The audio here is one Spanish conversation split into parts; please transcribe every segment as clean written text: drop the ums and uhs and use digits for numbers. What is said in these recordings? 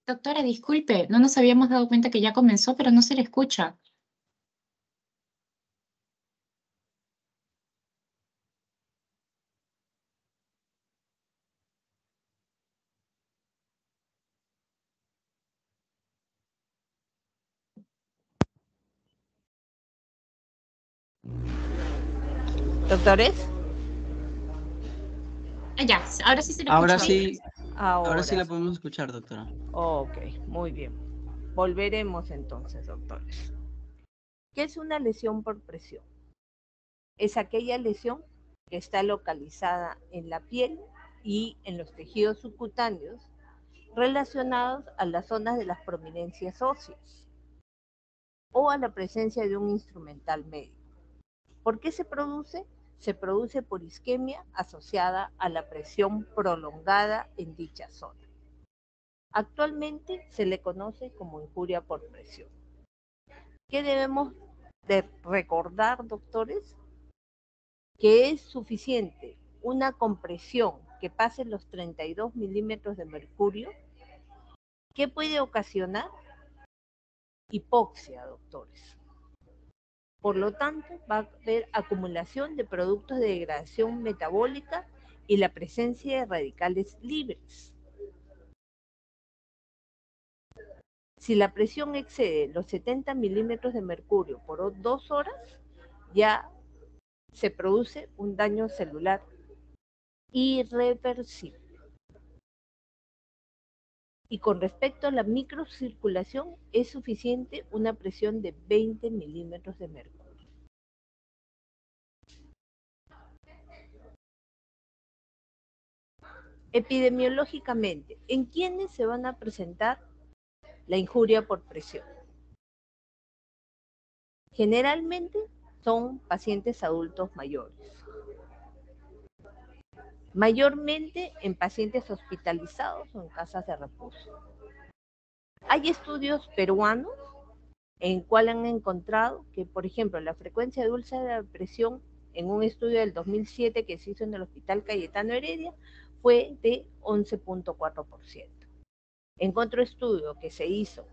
Doctora, disculpe, no nos habíamos dado cuenta que ya comenzó, pero no se le escucha. ¿Doctores? Ya, ahora sí se le Ahora escucha. sí, ahora sí Ahora. la podemos escuchar, doctora. Ok, muy bien. Volveremos entonces, doctores. ¿Qué es una lesión por presión? Es aquella lesión que está localizada en la piel y en los tejidos subcutáneos relacionados a las zonas de las prominencias óseas o a la presencia de un instrumental médico. ¿Por qué se produce? Se produce por isquemia asociada a la presión prolongada en dicha zona. Actualmente se le conoce como injuria por presión. ¿Qué debemos de recordar, doctores? Que es suficiente una compresión que pase los 32 milímetros de mercurio, que puede ocasionar hipoxia, doctores. Por lo tanto, va a haber acumulación de productos de degradación metabólica y la presencia de radicales libres. Si la presión excede los 70 milímetros de mercurio por 2 horas, ya se produce un daño celular irreversible. Y con respecto a la microcirculación, es suficiente una presión de 20 milímetros de mercurio. Epidemiológicamente, ¿en quiénes se van a presentar la injuria por presión? Generalmente son pacientes adultos mayores. Mayormente en pacientes hospitalizados o en casas de reposo. Hay estudios peruanos en cual han encontrado que, por ejemplo, la frecuencia de úlcera de presión en un estudio del 2007 que se hizo en el Hospital Cayetano Heredia fue de 11.4%. En otro estudio que se hizo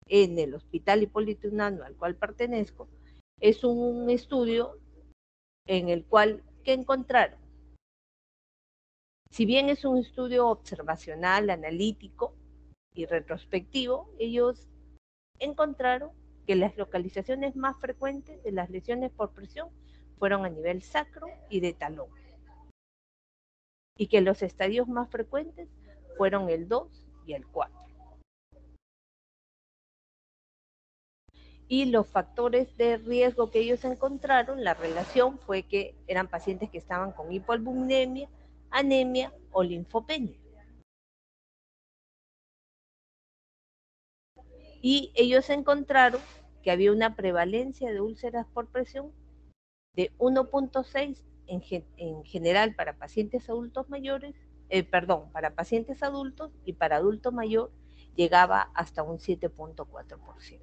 en el Hospital Hipólito Unanue, al cual pertenezco, es un estudio en el cual, ¿qué encontraron? Si bien es un estudio observacional, analítico y retrospectivo, ellos encontraron que las localizaciones más frecuentes de las lesiones por presión fueron a nivel sacro y de talón, y que los estadios más frecuentes fueron el 2 y el 4. Y los factores de riesgo que ellos encontraron, la relación fue que eran pacientes que estaban con hipoalbuminemia, anemia o linfopenia. Y ellos encontraron que había una prevalencia de úlceras por presión de 1.6 en general para pacientes adultos mayores, para pacientes adultos, y para adulto mayor llegaba hasta un 7.4%.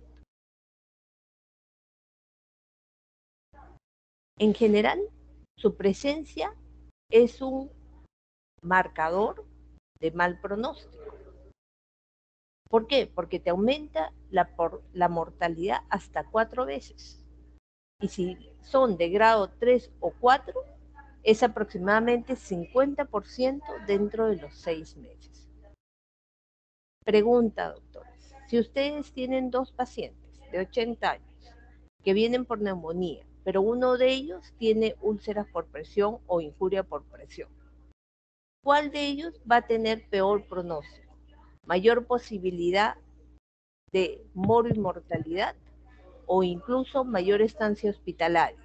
En general, su presencia es un marcador de mal pronóstico. ¿Por qué? Porque te aumenta la mortalidad hasta 4 veces. Y si son de grado 3 o 4, es aproximadamente 50% dentro de los 6 meses. Pregunta, doctores, si ustedes tienen 2 pacientes de 80 años que vienen por neumonía, pero uno de ellos tiene úlceras por presión o injuria por presión, ¿cuál de ellos va a tener peor pronóstico? ¿Mayor posibilidad de moro y mortalidad o incluso mayor estancia hospitalaria?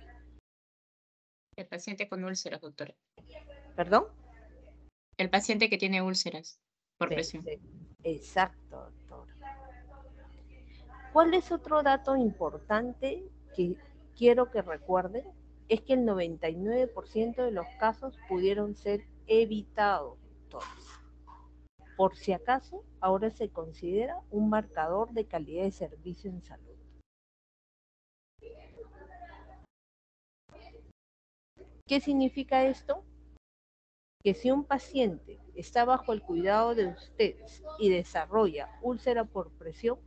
El paciente con úlceras, doctora. ¿Perdón? El paciente que tiene úlceras por presión. Perfecto. Exacto, doctor. ¿Cuál es otro dato importante que quiero que recuerden? Es que el 99% de los casos pudieron ser evitados, doctores. Por si acaso, ahora se considera un marcador de calidad de servicio en salud. ¿Qué significa esto? que si un paciente está bajo el cuidado de ustedes y desarrolla úlcera por presión,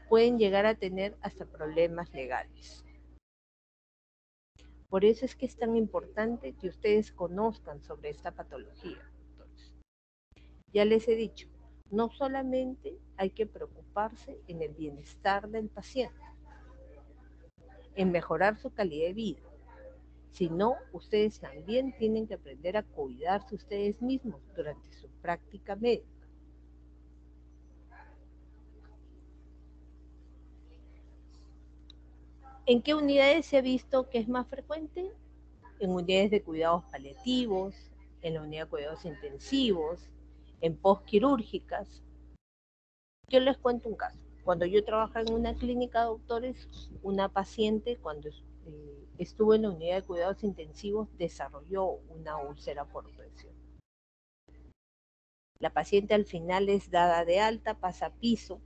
pueden llegar a tener hasta problemas legales. Por eso es que es tan importante que ustedes conozcan sobre esta patología, doctores. Ya les he dicho, no solamente hay que preocuparse en el bienestar del paciente, en mejorar su calidad de vida, sino ustedes también tienen que aprender a cuidarse ustedes mismos durante su práctica médica. ¿En qué unidades se ha visto que es más frecuente? En unidades de cuidados paliativos, en la unidad de cuidados intensivos, en postquirúrgicas. Yo les cuento un caso. Cuando yo trabajaba en una clínica, doctores, una paciente cuando estuvo en la unidad de cuidados intensivos desarrolló una úlcera por presión. La paciente al final es dada de alta, pasa a piso,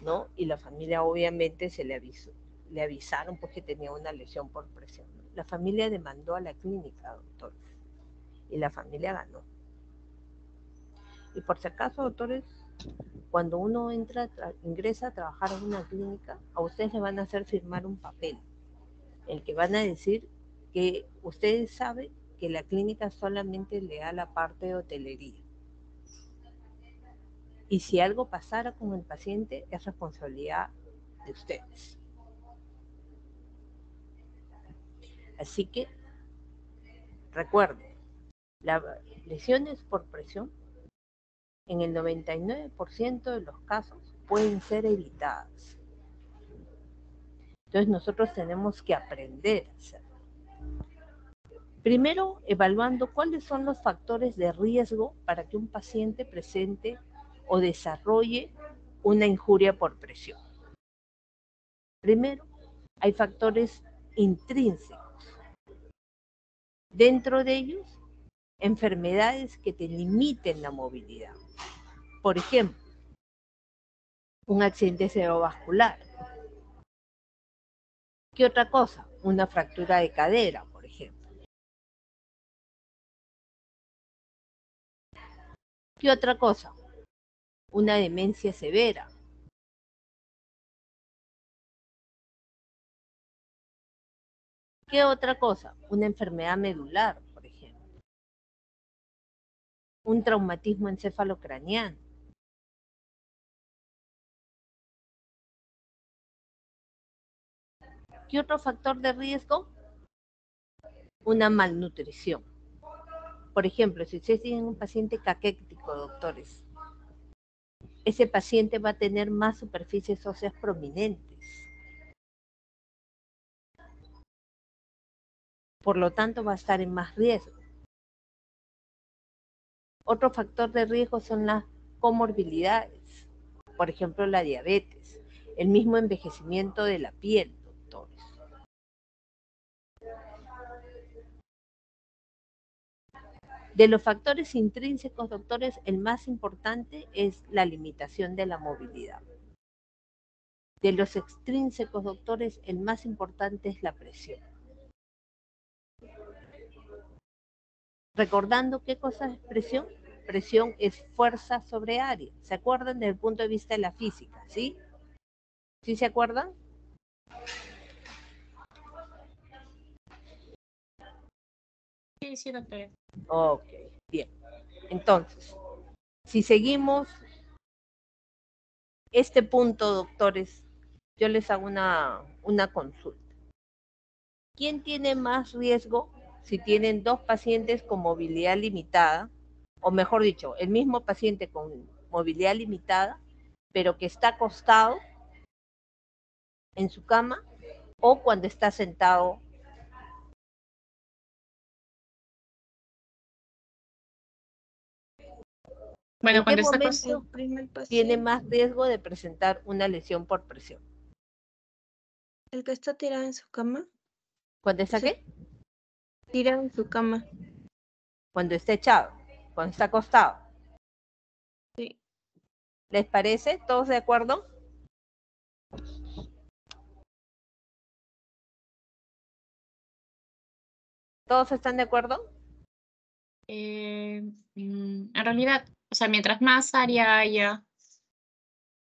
¿no? Y la familia obviamente le avisaron porque tenía una lesión por presión, ¿no? La familia demandó a la clínica, doctores, y la familia ganó. Y por si acaso, doctores, cuando uno ingresa a trabajar en una clínica, a ustedes le van a hacer firmar un papel, el que van a decir que ustedes saben que la clínica solamente le da la parte de hotelería. Y si algo pasara con el paciente, es responsabilidad de ustedes. Así que, recuerden, las lesiones por presión, en el 99% de los casos, pueden ser evitadas. Entonces nosotros tenemos que aprender a hacerlo. Primero, evaluando cuáles son los factores de riesgo para que un paciente presente o desarrolle una injuria por presión. Primero, hay factores intrínsecos. Dentro de ellos, enfermedades que te limiten la movilidad. Por ejemplo, un accidente cerebrovascular. ¿Qué otra cosa? Una fractura de cadera, por ejemplo. ¿Qué otra cosa? Una demencia severa. ¿Qué otra cosa? Una enfermedad medular, por ejemplo. Un traumatismo encefalocraneano. ¿Qué otro factor de riesgo? Una malnutrición. Por ejemplo, si ustedes tienen un paciente caquético, doctores, ese paciente va a tener más superficies óseas prominentes. Por lo tanto, va a estar en más riesgo. Otro factor de riesgo son las comorbilidades, por ejemplo, la diabetes, el mismo envejecimiento de la piel, doctores. De los factores intrínsecos, doctores, el más importante es la limitación de la movilidad. De los extrínsecos, doctores, el más importante es la presión. Recordando qué cosa es presión. Presión es fuerza sobre área. ¿Se acuerdan desde el punto de vista de la física? ¿Sí? ¿Sí se acuerdan? Sí, doctora. Ok, bien. Entonces, si seguimos este punto, doctores, yo les hago una consulta. ¿Quién tiene más riesgo si tienen dos pacientes con movilidad limitada? O mejor dicho, el mismo paciente con movilidad limitada, pero que está acostado en su cama o cuando está sentado. Bueno, ¿En qué cuando está momento tiene más riesgo de presentar una lesión por presión? El que está tirado en su cama. ¿Cuándo está Sí. qué? Tirado en su cama. Cuando está echado, cuando está acostado. Sí. ¿Les parece? ¿Todos de acuerdo? ¿Todos están de acuerdo? En realidad, o sea, mientras más área haya,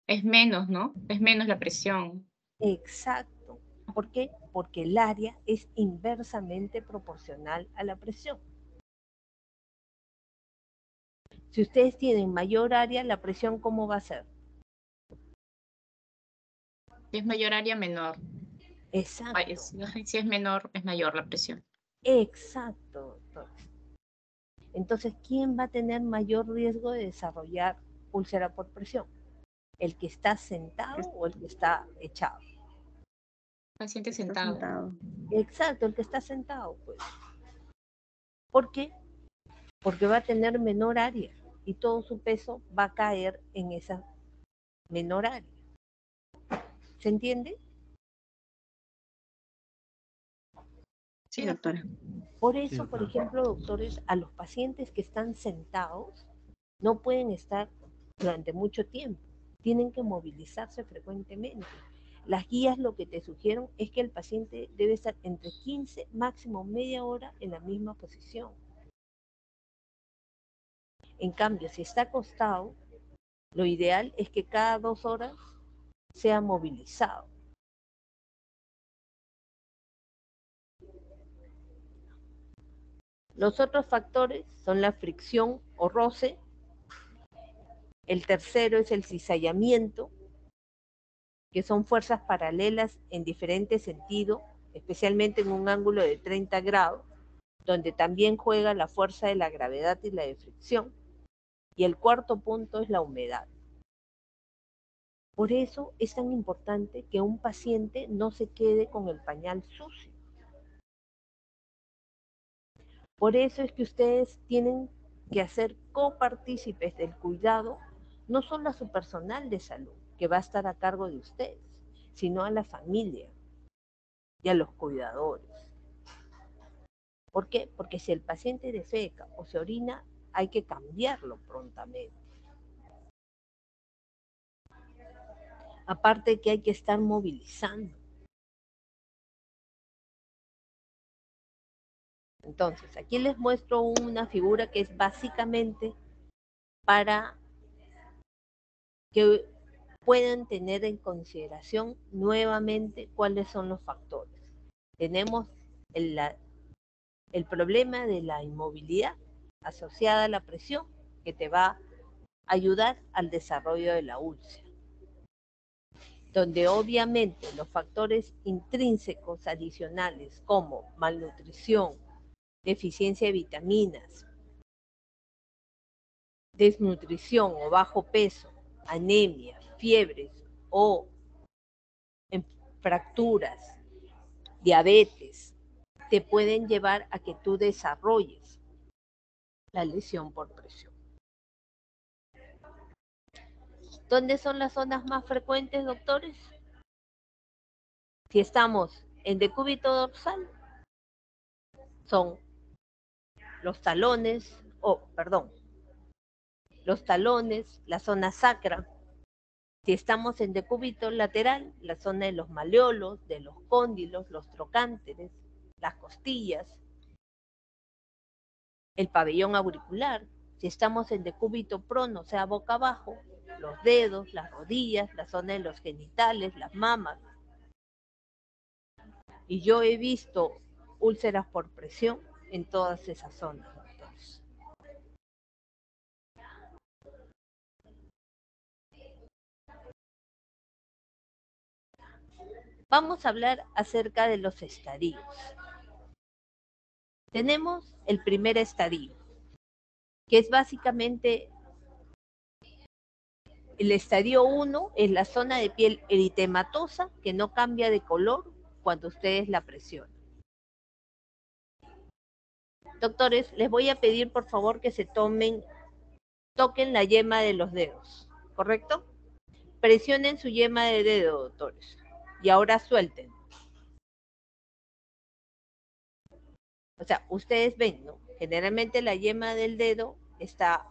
es menos, ¿no? Es menos la presión. Exacto. ¿Por qué? Porque el área es inversamente proporcional a la presión. Si ustedes tienen mayor área, la presión, ¿cómo va a ser? Si es mayor área, menor. Exacto. Ay, si es menor, es mayor la presión. Exacto, doctor. Entonces, ¿quién va a tener mayor riesgo de desarrollar úlcera por presión? ¿El que está sentado o el que está echado? Paciente Está sentado. sentado. Exacto, el que está sentado, pues. ¿Por qué? Porque va a tener menor área y todo su peso va a caer en esa menor área. ¿Se entiende? Sí, doctora. Por Sí, eso, por doctora. ejemplo, doctores, a los pacientes que están sentados no pueden estar durante mucho tiempo. Tienen que movilizarse frecuentemente. Las guías lo que te sugieren es que el paciente debe estar entre 15, máximo media hora en la misma posición. En cambio, si está acostado, lo ideal es que cada 2 horas sea movilizado. Los otros factores son la fricción o roce. El tercero es el cizallamiento, que son fuerzas paralelas en diferente sentido, especialmente en un ángulo de 30 grados, donde también juega la fuerza de la gravedad y la de fricción. Y el cuarto punto es la humedad. Por eso es tan importante que un paciente no se quede con el pañal sucio. Por eso es que ustedes tienen que hacer copartícipes del cuidado, no solo a su personal de salud, que va a estar a cargo de ustedes, sino a la familia y a los cuidadores. ¿Por qué? Porque si el paciente defeca o se orina, hay que cambiarlo prontamente. Aparte que hay que estar movilizando. Entonces, aquí les muestro una figura que es básicamente para que puedan tener en consideración nuevamente cuáles son los factores. Tenemos el problema de la inmovilidad asociada a la presión, que te va a ayudar al desarrollo de la úlcera, donde obviamente los factores intrínsecos adicionales como malnutrición, deficiencia de vitaminas, desnutrición o bajo peso, anemia, fiebres o fracturas, diabetes, te pueden llevar a que tú desarrolles la lesión por presión. ¿Dónde son las zonas más frecuentes, doctores? Si estamos en decúbito dorsal, son los talones, los talones, la zona sacra. Si estamos en decúbito lateral, la zona de los maleolos, de los cóndilos, los trocánteres, las costillas, el pabellón auricular. Si estamos en decúbito prono, o sea, boca abajo, los dedos, las rodillas, la zona de los genitales, las mamas. Y yo he visto úlceras por presión en todas esas zonas. Entonces, vamos a hablar acerca de los estadios. Tenemos el primer estadio, que es básicamente el estadio 1, es la zona de piel eritematosa que no cambia de color cuando ustedes la presionan. Doctores, les voy a pedir por favor que toquen la yema de los dedos, ¿correcto? Presionen su yema de dedo, doctores. Y ahora suelten. O sea, ustedes ven, ¿no? Generalmente la yema del dedo está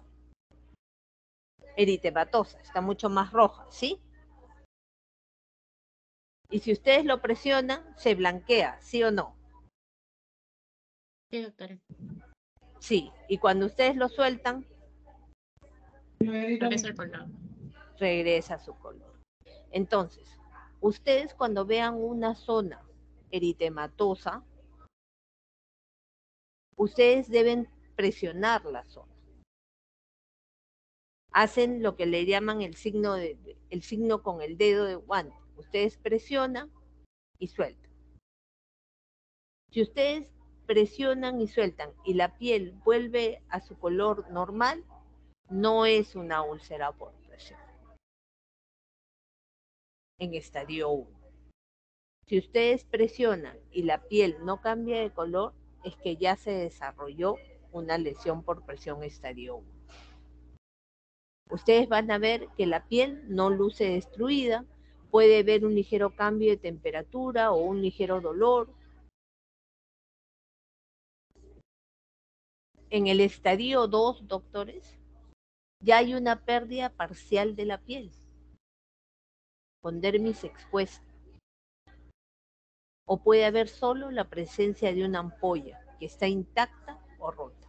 eritematosa, está mucho más roja, ¿sí? Y si ustedes lo presionan, se blanquea, ¿sí o no? Sí, doctora. Sí, y cuando ustedes lo sueltan, Regresa el color. regresa a su color. Entonces, ustedes cuando vean una zona eritematosa, ustedes deben presionar la zona. Hacen lo que le llaman el signo con el dedo de guante. Ustedes presionan y sueltan. Si ustedes presionan y sueltan y la piel vuelve a su color normal, no es una úlcera por presión. En estadio 1. Si ustedes presionan y la piel no cambia de color, es que ya se desarrolló una lesión por presión estadio 1. Ustedes van a ver que la piel no luce destruida, puede haber un ligero cambio de temperatura o un ligero dolor. En el estadio 2, doctores, ya hay una pérdida parcial de la piel, con dermis expuesta. O puede haber solo la presencia de una ampolla que está intacta o rota.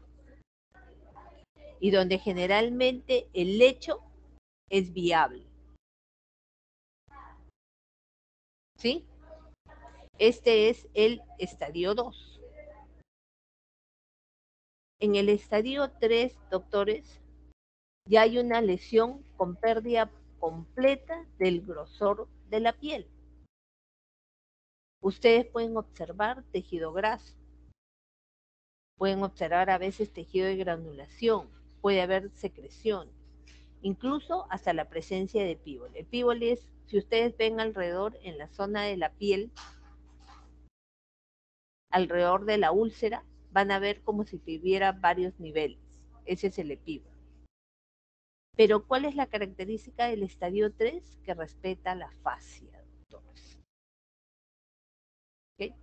Y donde generalmente el lecho es viable. ¿Sí? Este es el estadio 2. En el estadio 3, doctores, ya hay una lesión con pérdida completa del grosor de la piel. Ustedes pueden observar tejido graso, pueden observar a veces tejido de granulación, puede haber secreción, incluso hasta la presencia de pívole. El pívole es, si ustedes ven alrededor en la zona de la piel, alrededor de la úlcera, van a ver como si tuviera varios niveles. Ese es el epíbolo. Pero ¿cuál es la característica del estadio 3? Que respeta la fascia, doctores. ¿Okay?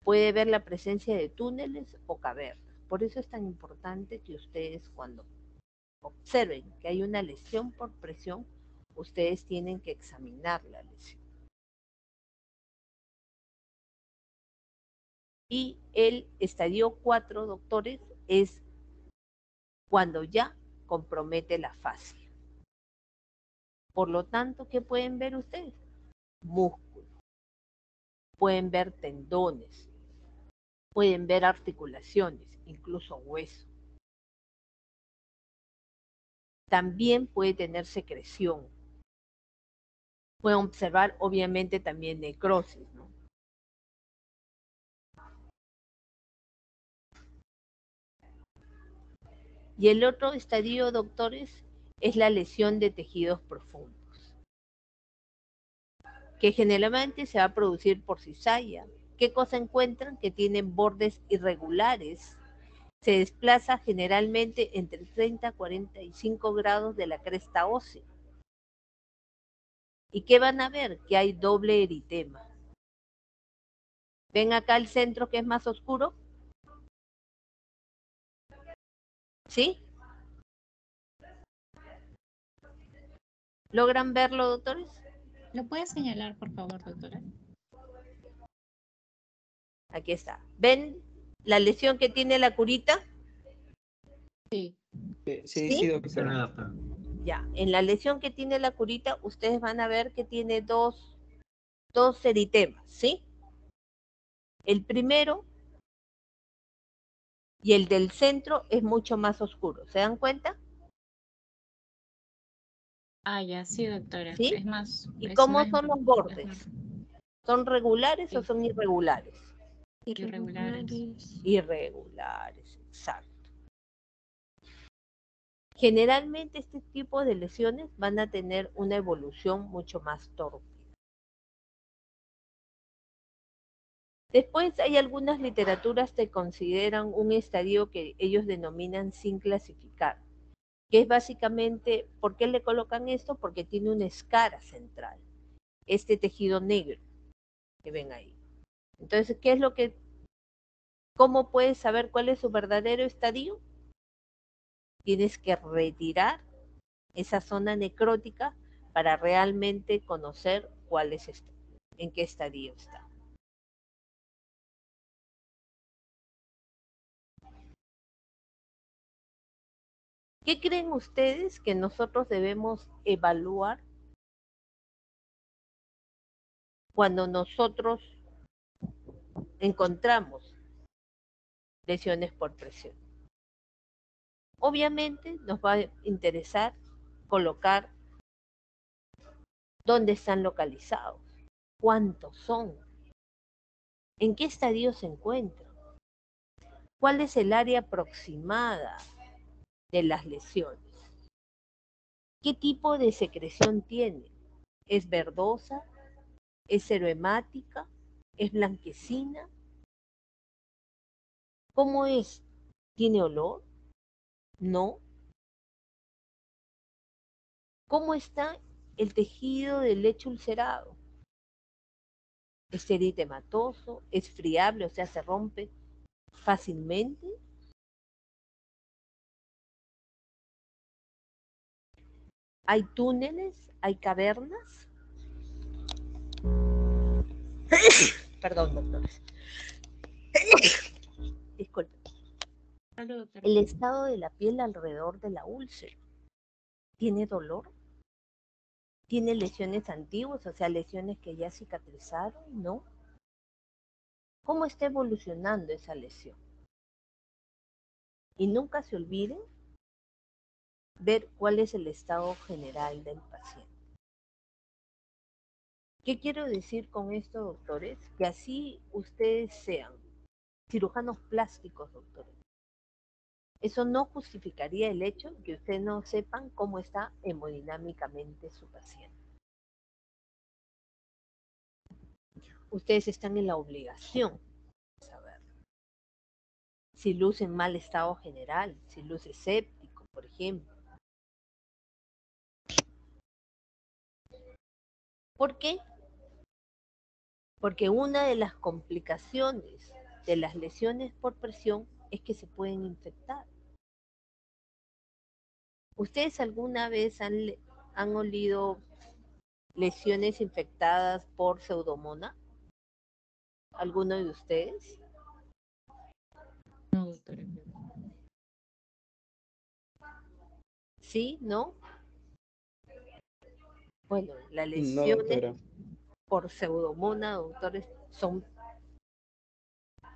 Puede ver la presencia de túneles o cavernas. Por eso es tan importante que ustedes cuando observen que hay una lesión por presión, ustedes tienen que examinar la lesión. Y el estadio 4, doctores, es cuando ya compromete la fascia. Por lo tanto, ¿qué pueden ver ustedes? Músculo. Pueden ver tendones. Pueden ver articulaciones, incluso hueso. También puede tener secreción. Pueden observar, obviamente, también necrosis, ¿no? Y el otro estadio, doctores, es la lesión de tejidos profundos, que generalmente se va a producir por cizalla. ¿Qué cosa encuentran? Que tienen bordes irregulares. Se desplaza generalmente entre 30 a 45 grados de la cresta ósea. ¿Y qué van a ver? Que hay doble eritema. ¿Ven acá el centro que es más oscuro? ¿Sí? ¿Logran verlo, doctores? ¿Lo puede señalar, por favor, doctora? Aquí está. ¿Ven la lesión que tiene la curita? Sí. ¿Sí? Doctora. Ya, en la lesión que tiene la curita, ustedes van a ver que tiene dos eritemas, ¿sí? El primero y el del centro es mucho más oscuro. ¿Se dan cuenta? Ah, ya, sí, doctora. ¿Sí? Es más. ¿Y Es cómo más, son los es bordes? más ¿Son regulares o sí, son irregulares? irregulares. Irregulares, exacto. Generalmente este tipo de lesiones van a tener una evolución mucho más torpe. Después hay algunas literaturas que consideran un estadio que ellos denominan sin clasificar, que es básicamente, ¿por qué le colocan esto? Porque tiene una escara central, este tejido negro que ven ahí. Entonces, ¿cómo puedes saber cuál es su verdadero estadio? Tienes que retirar esa zona necrótica para realmente conocer en qué estadio está. ¿Qué creen ustedes que nosotros debemos evaluar cuando nosotros encontramos lesiones por presión? Obviamente nos va a interesar colocar dónde están localizados, cuántos son, en qué estadio se encuentran, cuál es el área aproximada de las lesiones, qué tipo de secreción tiene, es verdosa, es serohemática, es blanquecina, ¿cómo es? ¿Tiene olor? ¿No? ¿Cómo está el tejido del lecho ulcerado? ¿Es eritematoso? ¿Es friable? O sea, ¿se rompe fácilmente? ¿Hay túneles? ¿Hay cavernas? Perdón, doctores. Disculpen. El estado de la piel alrededor de la úlcera. ¿Tiene dolor? ¿Tiene lesiones antiguas, o sea, lesiones que ya cicatrizaron? ¿No? ¿Cómo está evolucionando esa lesión? Y nunca se olviden ver cuál es el estado general del paciente. ¿Qué quiero decir con esto, doctores? Que así ustedes sean cirujanos plásticos, doctores. Eso no justificaría el hecho de que ustedes no sepan cómo está hemodinámicamente su paciente. Ustedes están en la obligación de saber si luce en mal estado general, si luce séptico, por ejemplo. ¿Por qué? Porque una de las complicaciones de las lesiones por presión es que se pueden infectar. ¿Ustedes alguna vez han olido lesiones infectadas por pseudomonas? ¿Alguno de ustedes? No, doctora. ¿Sí? ¿No? Bueno, las No, lesiones doctora. por pseudomonas, doctores, son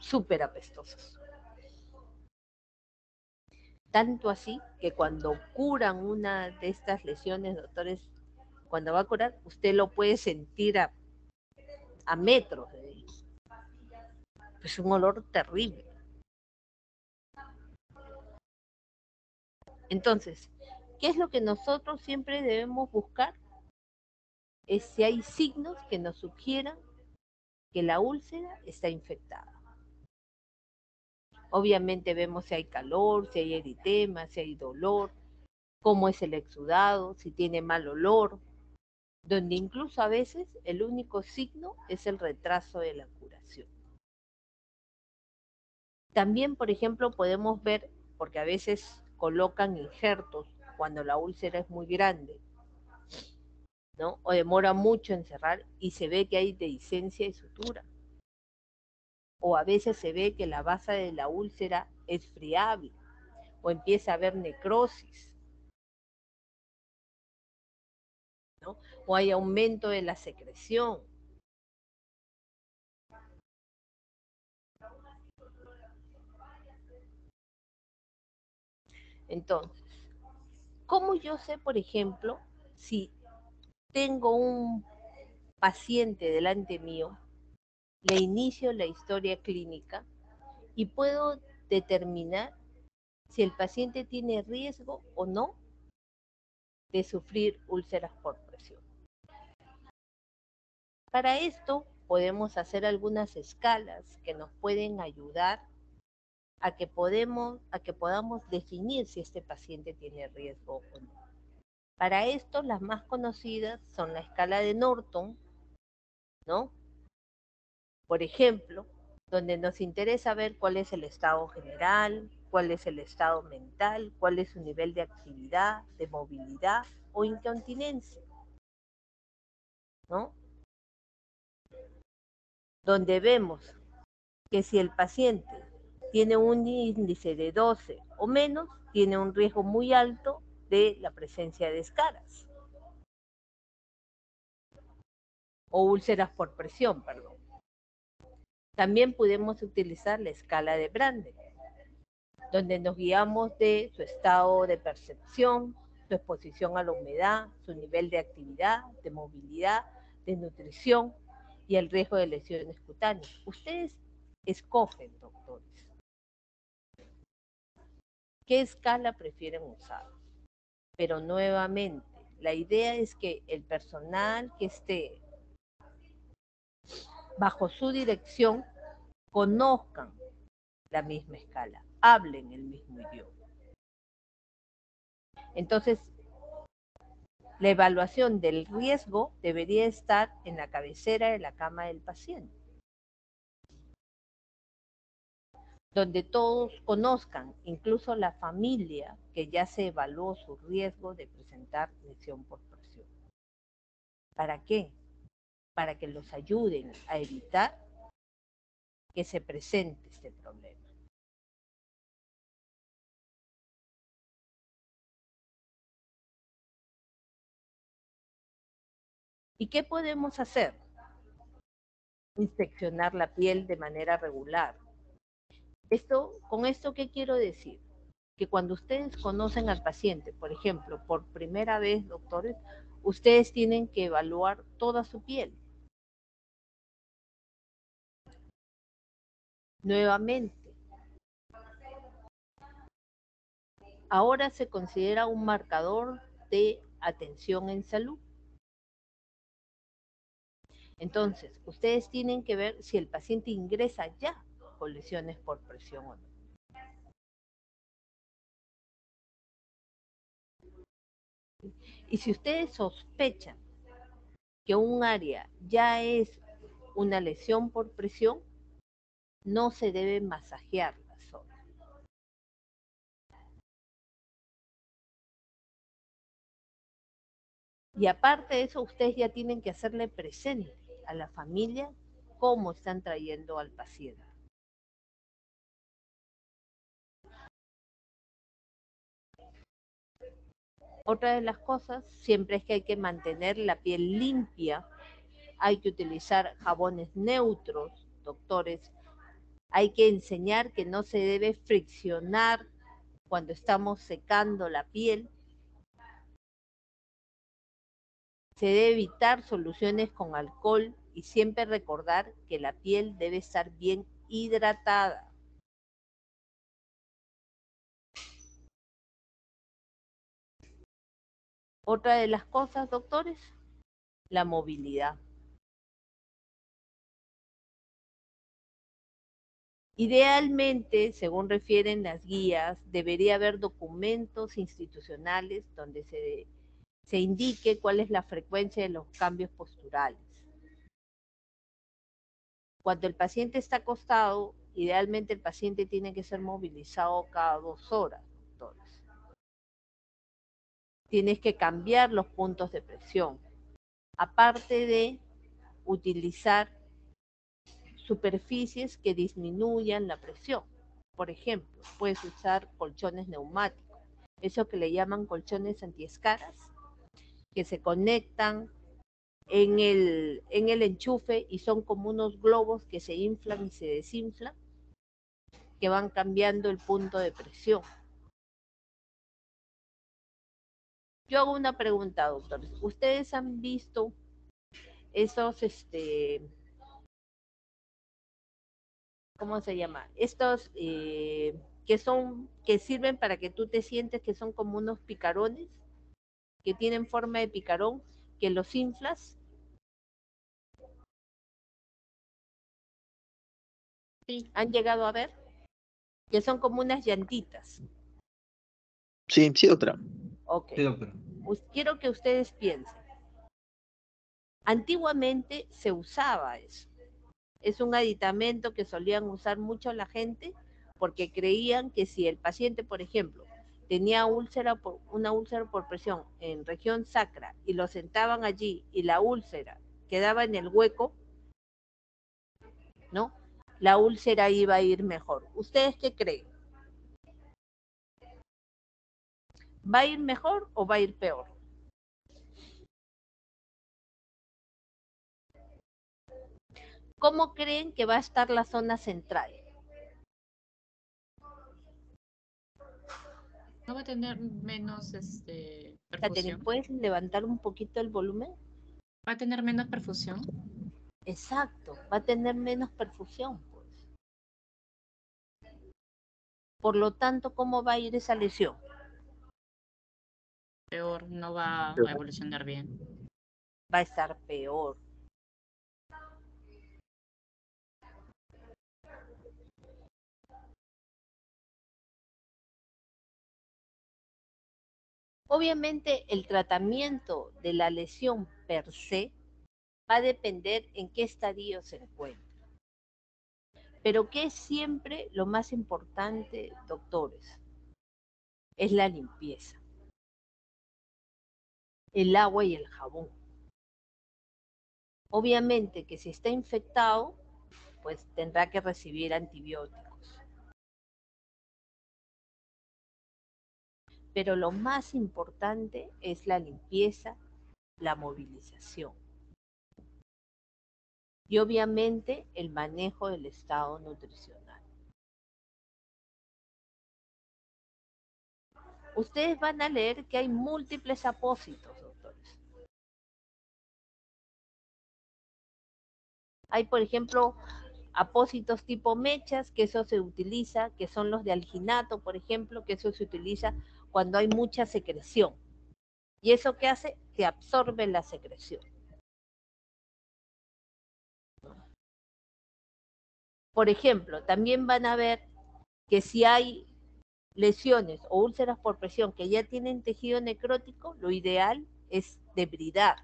súper apestosas. Tanto así que cuando curan una de estas lesiones, doctores, cuando va a curar, usted lo puede sentir a metros de él. Es un olor terrible. Entonces, ¿qué es lo que nosotros siempre debemos buscar? Es si hay signos que nos sugieran que la úlcera está infectada. Obviamente vemos si hay calor, si hay eritema, si hay dolor, cómo es el exudado, si tiene mal olor, donde incluso a veces el único signo es el retraso de la curación. También, por ejemplo, podemos ver, porque a veces colocan injertos cuando la úlcera es muy grande, ¿no? O demora mucho en cerrar y se ve que hay dehiscencia y sutura. O a veces se ve que la base de la úlcera es friable o empieza a haber necrosis, ¿no? O hay aumento de la secreción. Entonces, ¿cómo yo sé, por ejemplo, si tengo un paciente delante mío, le inicio la historia clínica y puedo determinar si el paciente tiene riesgo o no de sufrir úlceras por presión? Para esto podemos hacer algunas escalas que nos pueden ayudar a que podamos definir si este paciente tiene riesgo o no. Para esto, las más conocidas son la escala de Norton, ¿no? Por ejemplo, donde nos interesa ver cuál es el estado general, cuál es el estado mental, cuál es su nivel de actividad, de movilidad o incontinencia, ¿no? Donde vemos que si el paciente tiene un índice de 12 o menos, tiene un riesgo muy alto de la presencia de escaras o úlceras por presión, perdón. También podemos utilizar la escala de Brander, donde nos guiamos de su estado de percepción, su exposición a la humedad, su nivel de actividad, de movilidad, de nutrición y el riesgo de lesiones cutáneas. Ustedes escogen, doctores, qué escala prefieren usar. Pero nuevamente, la idea es que el personal que esté bajo su dirección conozcan la misma escala, hablen el mismo idioma. Entonces, la evaluación del riesgo debería estar en la cabecera de la cama del paciente, donde todos conozcan, incluso la familia que ya se evaluó su riesgo de presentar lesión por presión. ¿Para qué? Para que los ayuden a evitar que se presente este problema. ¿Y qué podemos hacer? Inspeccionar la piel de manera regular. ¿Con esto qué quiero decir? Que cuando ustedes conocen al paciente, por ejemplo, por primera vez, doctores, ustedes tienen que evaluar toda su piel. Nuevamente, ahora se considera un marcador de atención en salud. Entonces, ustedes tienen que ver si el paciente ingresa ya con lesiones por presión o no. Y si ustedes sospechan que un área ya es una lesión por presión, no se debe masajear la zona. Y aparte de eso, ustedes ya tienen que hacerle presente a la familia cómo están trayendo al paciente. Otra de las cosas siempre es que hay que mantener la piel limpia, hay que utilizar jabones neutros, doctores, hay que enseñar que no se debe friccionar cuando estamos secando la piel. Se debe evitar soluciones con alcohol y siempre recordar que la piel debe estar bien hidratada. Otra de las cosas, doctores, la movilidad. Idealmente, según refieren las guías, debería haber documentos institucionales donde se indique cuál es la frecuencia de los cambios posturales. Cuando el paciente está acostado, idealmente el paciente tiene que ser movilizado cada 2 horas, doctores. Tienes que cambiar los puntos de presión, aparte de utilizar superficies que disminuyan la presión. Por ejemplo, puedes usar colchones neumáticos, eso que le llaman colchones antiescaras, que se conectan en el enchufe y son como unos globos que se inflan y se desinflan, que van cambiando el punto de presión. Yo hago una pregunta, doctores. ¿Ustedes han visto esos, ¿cómo se llama? Estos que sirven para que tú te sientes que son como unos picarones, que tienen forma de picarón, que los inflas? Sí. ¿Han llegado a ver? Que son como unas llantitas. Sí, sí, doctora. Ok. Sí, doctora. Quiero que ustedes piensen. Antiguamente se usaba eso. Es un aditamento que solían usar mucho la gente porque creían que si el paciente, por ejemplo, tenía una úlcera por presión en región sacra y lo sentaban allí y la úlcera quedaba en el hueco, ¿no? la úlcera iba a ir mejor. ¿Ustedes qué creen? ¿Va a ir mejor o va a ir peor? ¿Cómo creen que va a estar la zona central? ¿No va a tener menos Catherine, perfusión? ¿puedes levantar un poquito el volumen? ¿Va a tener menos perfusión? Exacto, va a tener menos perfusión, pues. Por lo tanto, ¿cómo va a ir esa lesión? Peor, no va a evolucionar bien. Va a estar peor. Obviamente, el tratamiento de la lesión per se va a depender en qué estadio se encuentra. Pero ¿qué es siempre lo más importante, doctores? Es la limpieza. El agua y el jabón. Obviamente que si está infectado, pues tendrá que recibir antibióticos. Pero lo más importante es la limpieza, la movilización. Y obviamente el manejo del estado nutricional. Ustedes van a leer que hay múltiples apósitos, doctores. Hay, por ejemplo, apósitos tipo mechas, que eso se utiliza, que son los de alginato, por ejemplo, que eso se utiliza cuando hay mucha secreción. ¿Y eso qué hace? Que absorbe la secreción. Por ejemplo, también van a ver que si hay lesiones o úlceras por presión que ya tienen tejido necrótico, lo ideal es debridar,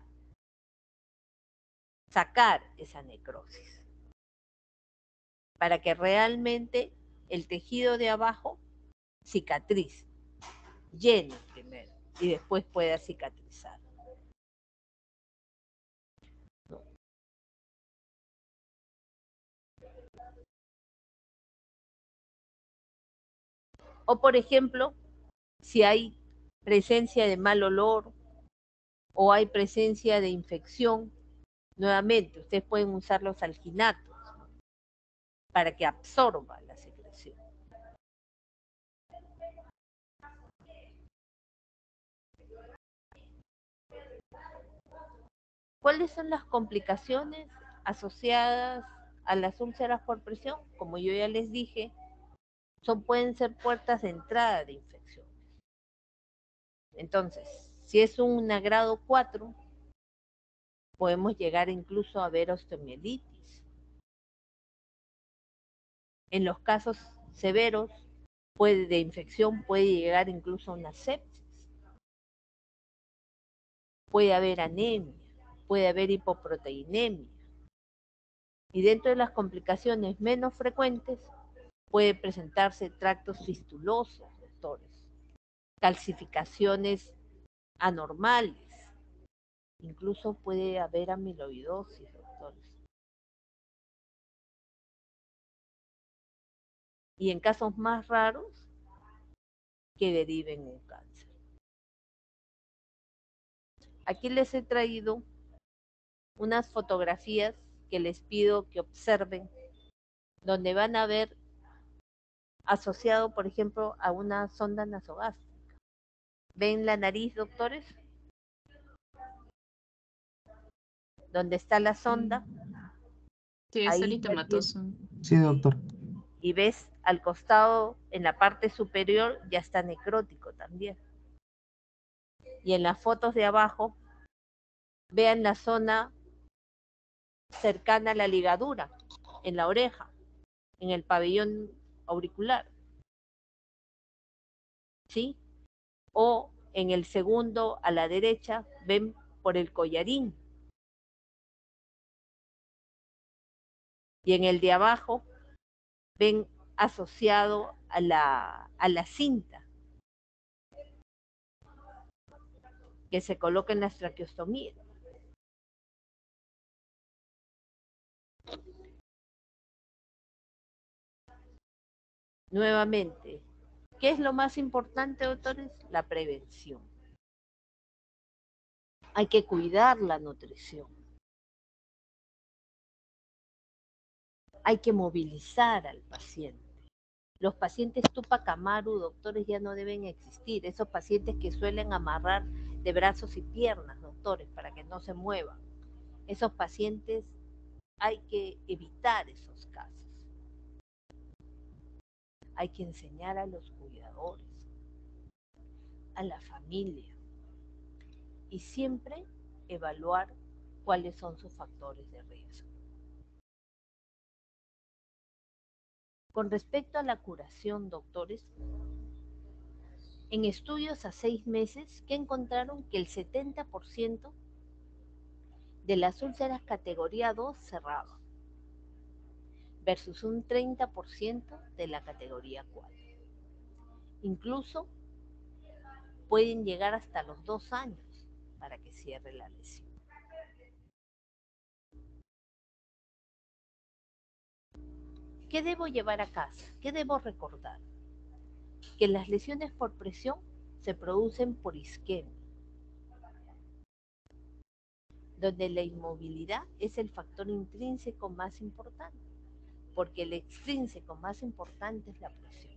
sacar esa necrosis, para que realmente el tejido de abajo cicatrice, llene primero y después pueda cicatrizar. O por ejemplo, si hay presencia de mal olor o hay presencia de infección, nuevamente ustedes pueden usar los alginatos para que absorba la secreción. ¿Cuáles son las complicaciones asociadas a las úlceras por presión? Como yo ya les dije, pueden ser puertas de entrada de infecciones. Entonces, si es un grado 4, podemos llegar incluso a ver osteomielitis. En los casos severos de infección puede llegar incluso a una sepsis. Puede haber anemia, puede haber hipoproteinemia. Y dentro de las complicaciones menos frecuentes puede presentarse tractos fistulosos, doctores, calcificaciones anormales, incluso puede haber amiloidosis, doctores. Y en casos más raros, que deriven un cáncer. Aquí les he traído unas fotografías que les pido que observen, donde van a ver asociado, por ejemplo, a una sonda nasogástrica. ¿Ven la nariz, doctores? Donde está la sonda, Sí, es ahí ya tiene, eritematoso. Sí, doctor. y ves al costado, en la parte superior, ya está necrótico también. Y en las fotos de abajo, vean la zona cercana a la ligadura, en la oreja, en el pabellón auricular, ¿sí? O en el segundo a la derecha, ven por el collarín. Y en el de abajo, ven asociado a la cinta que se coloca en las traqueostomías. Nuevamente, ¿qué es lo más importante, doctores? La prevención. Hay que cuidar la nutrición. Hay que movilizar al paciente. Los pacientes Tupac Amaru, doctores, ya no deben existir. Esos pacientes que suelen amarrar de brazos y piernas, doctores, para que no se muevan. Esos pacientes hay que evitar esos casos. Hay que enseñar a los cuidadores, a la familia, y siempre evaluar cuáles son sus factores de riesgo. Con respecto a la curación, doctores, en estudios a 6 meses que encontraron que el 70% de las úlceras categoría 2 cerraban, versus un 30% de la categoría 4. Incluso pueden llegar hasta los 2 años para que cierre la lesión. ¿Qué debo llevar a casa? ¿Qué debo recordar? Que las lesiones por presión se producen por isquemia, donde la inmovilidad es el factor intrínseco más importante, porque el extrínseco más importante es la presión.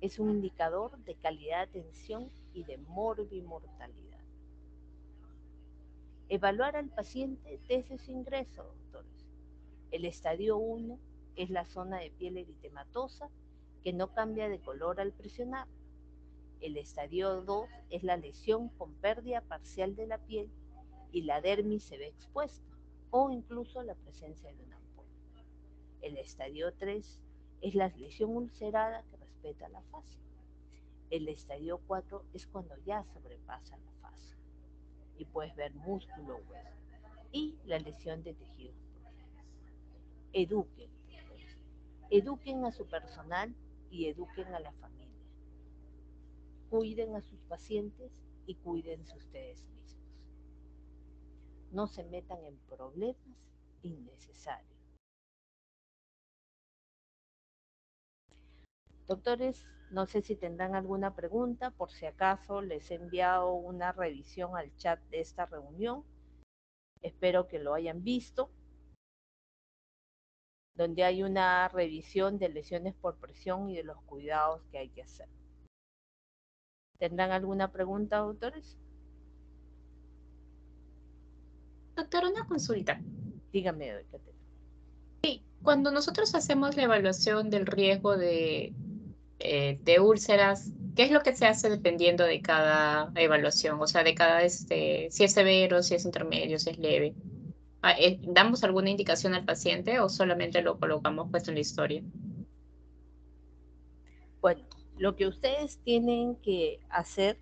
Es un indicador de calidad de atención y de morbimortalidad. Evaluar al paciente desde su ingreso, doctores. El estadio 1 es la zona de piel eritematosa que no cambia de color al presionar. El estadio 2 es la lesión con pérdida parcial de la piel y la dermis se ve expuesta, o incluso la presencia de una ampolla. El estadio 3 es la lesión ulcerada que respeta la fascia. El estadio 4 es cuando ya sobrepasa la fascia y puedes ver músculo, hueso. Y la lesión de tejidos. Eduquen. Eduquen a su personal y eduquen a la familia. Cuiden a sus pacientes y cuídense ustedes mismos. No se metan en problemas innecesarios. Doctores, no sé si tendrán alguna pregunta, por si acaso les he enviado una revisión al chat de esta reunión. Espero que lo hayan visto, donde hay una revisión de lesiones por presión y de los cuidados que hay que hacer. ¿Tendrán alguna pregunta, doctores? Doctor, una consulta. Dígame, Caterina. Cuando nosotros hacemos la evaluación del riesgo de úlceras, ¿qué es lo que se hace dependiendo de cada evaluación? O sea, de cada, si es severo, si es intermedio, si es leve. ¿Damos alguna indicación al paciente o solamente lo colocamos puesto en la historia? Bueno, lo que ustedes tienen que hacer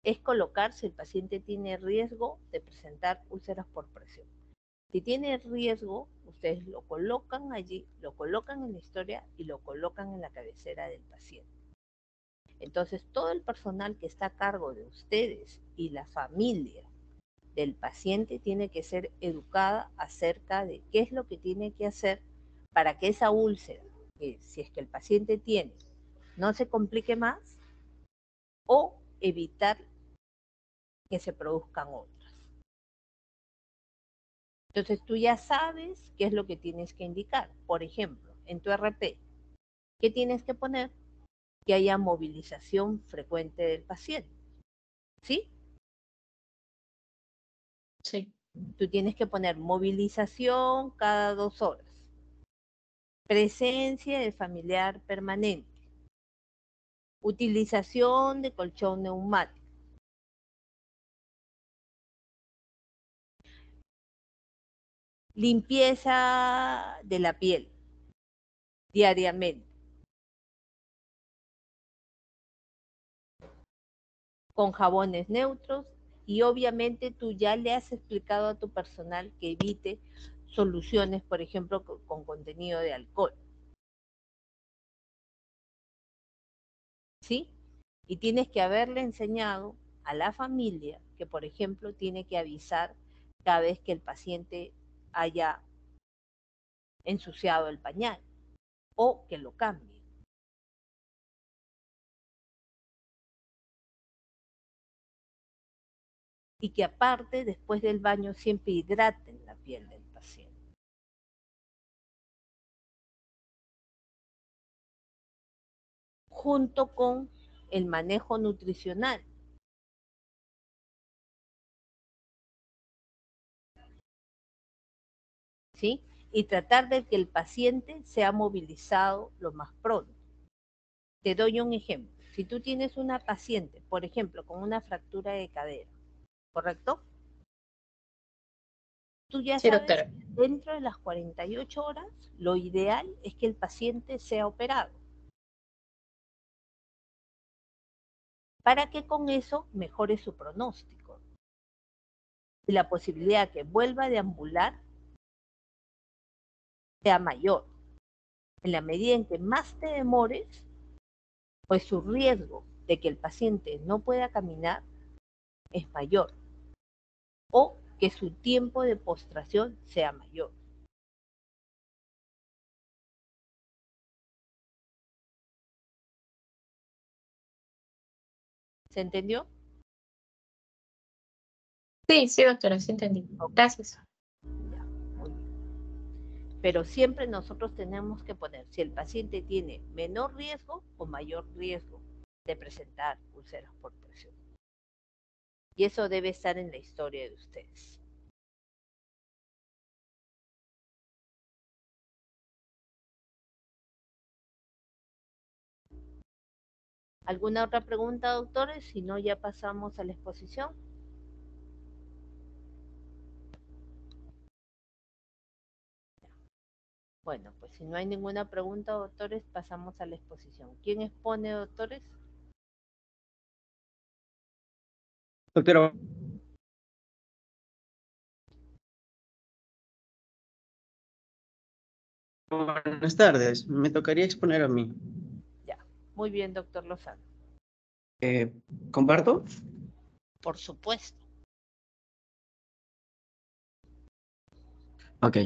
es colocar si el paciente tiene riesgo de presentar úlceras por presión. Si tiene riesgo, ustedes lo colocan allí, lo colocan en la historia y lo colocan en la cabecera del paciente. Entonces, todo el personal que está a cargo de ustedes y la familia del paciente tiene que ser educada acerca de qué es lo que tiene que hacer para que esa úlcera, que si es que el paciente tiene, no se complique más, o evitar que se produzcan otras. Entonces tú ya sabes qué es lo que tienes que indicar. Por ejemplo, en tu RP, ¿qué tienes que poner? Que haya movilización frecuente del paciente. ¿Sí? Sí. Tú tienes que poner movilización cada 2 horas. Presencia de familiar permanente. Utilización de colchón neumático. Limpieza de la piel diariamente. Con jabones neutros, y obviamente tú ya le has explicado a tu personal que evite soluciones, por ejemplo, con contenido de alcohol. ¿Sí? Y tienes que haberle enseñado a la familia que, por ejemplo, tiene que avisar cada vez que el paciente haya ensuciado el pañal. o que lo cambien. Y que aparte, después del baño, siempre hidraten la piel del paciente. Junto con el manejo nutricional. ¿Sí? Y tratar de que el paciente sea movilizado lo más pronto. Te doy un ejemplo. Si tú tienes una paciente, por ejemplo, con una fractura de cadera, ¿correcto? Tú ya Sí, sabes doctora. que dentro de las 48 horas, lo ideal es que el paciente sea operado. Para que con eso mejore su pronóstico. Y la posibilidad que vuelva a deambular sea mayor. En la medida en que más te demores, pues su riesgo de que el paciente no pueda caminar es mayor. O que su tiempo de postración sea mayor. ¿Se entendió? Sí, sí, doctora, sí entendí. Ok, Gracias. ya, muy bien. Pero siempre nosotros tenemos que poner si el paciente tiene menor riesgo o mayor riesgo de presentar úlceras por presión. Y eso debe estar en la historia de ustedes. ¿Alguna otra pregunta, doctores? Si no, ya pasamos a la exposición. Bueno, pues si no hay ninguna pregunta, doctores, pasamos a la exposición. ¿Quién expone, doctores? Doctora, buenas tardes. Me tocaría exponer a mí. Ya, muy bien, doctor Lozano. Eh, ¿Comparto? Por supuesto. Ok.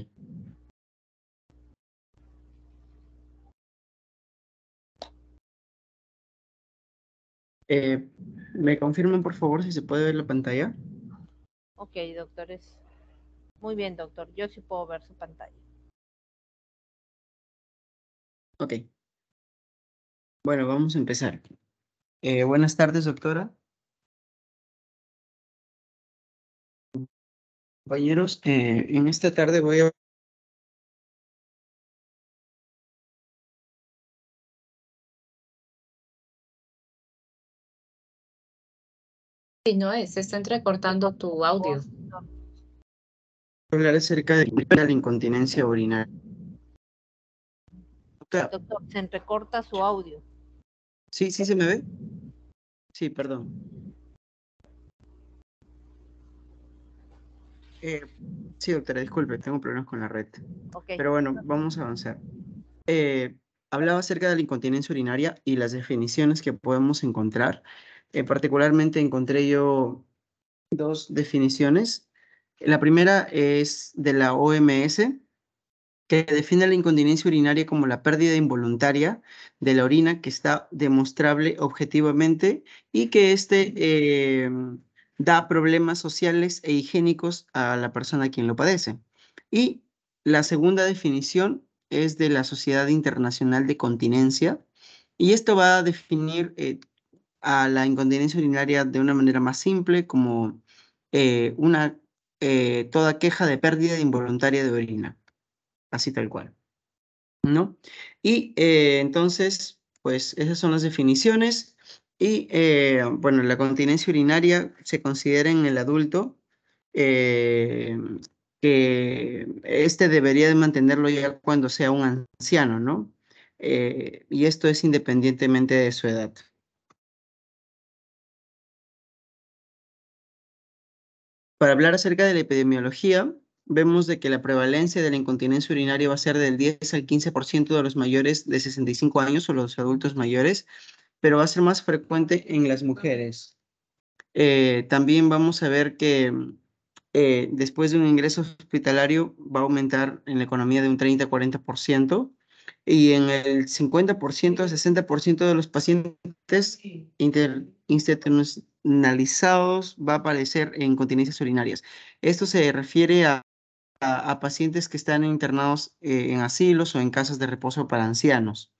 Eh, ¿Me confirman, por favor, si se puede ver la pantalla? Ok, doctores. Muy bien, doctor. Yo sí puedo ver su pantalla. Ok. Bueno, vamos a empezar. Buenas tardes, doctora. Compañeros, en esta tarde voy a... Sí, no es, se está entrecortando tu audio. hablar acerca de la incontinencia urinaria. Doctora, Doctor, se entrecorta su audio. ¿sí, sí se me ve? Sí, perdón. Eh, sí, doctora, disculpe, tengo problemas con la red. Ok. Pero bueno, vamos a avanzar. Hablaba acerca de la incontinencia urinaria y las definiciones que podemos encontrar. Particularmente encontré yo dos definiciones. La primera es de la OMS, que define la incontinencia urinaria como la pérdida involuntaria de la orina que está demostrable objetivamente y que da problemas sociales e higiénicos a la persona a quien lo padece. Y la segunda definición es de la Sociedad Internacional de Continencia, y esto va a definir a la incontinencia urinaria de una manera más simple como toda queja de pérdida involuntaria de orina, así tal cual, ¿no? Y entonces, pues esas son las definiciones. Y bueno, la continencia urinaria se considera en el adulto eh, que debería de mantenerlo ya cuando sea un anciano, ¿no? Y esto es independientemente de su edad. Para hablar acerca de la epidemiología, vemos de que la prevalencia de la incontinencia urinaria va a ser del 10 al 15% de los mayores de 65 años o los adultos mayores, pero va a ser más frecuente en las mujeres. También vamos a ver que después de un ingreso hospitalario va a aumentar en la economía de un 30-40%. y en el 50%, 60% de los pacientes institucionalizados va a aparecer en incontinencias urinarias. Esto se refiere a pacientes que están internados en asilos o en casas de reposo para ancianos.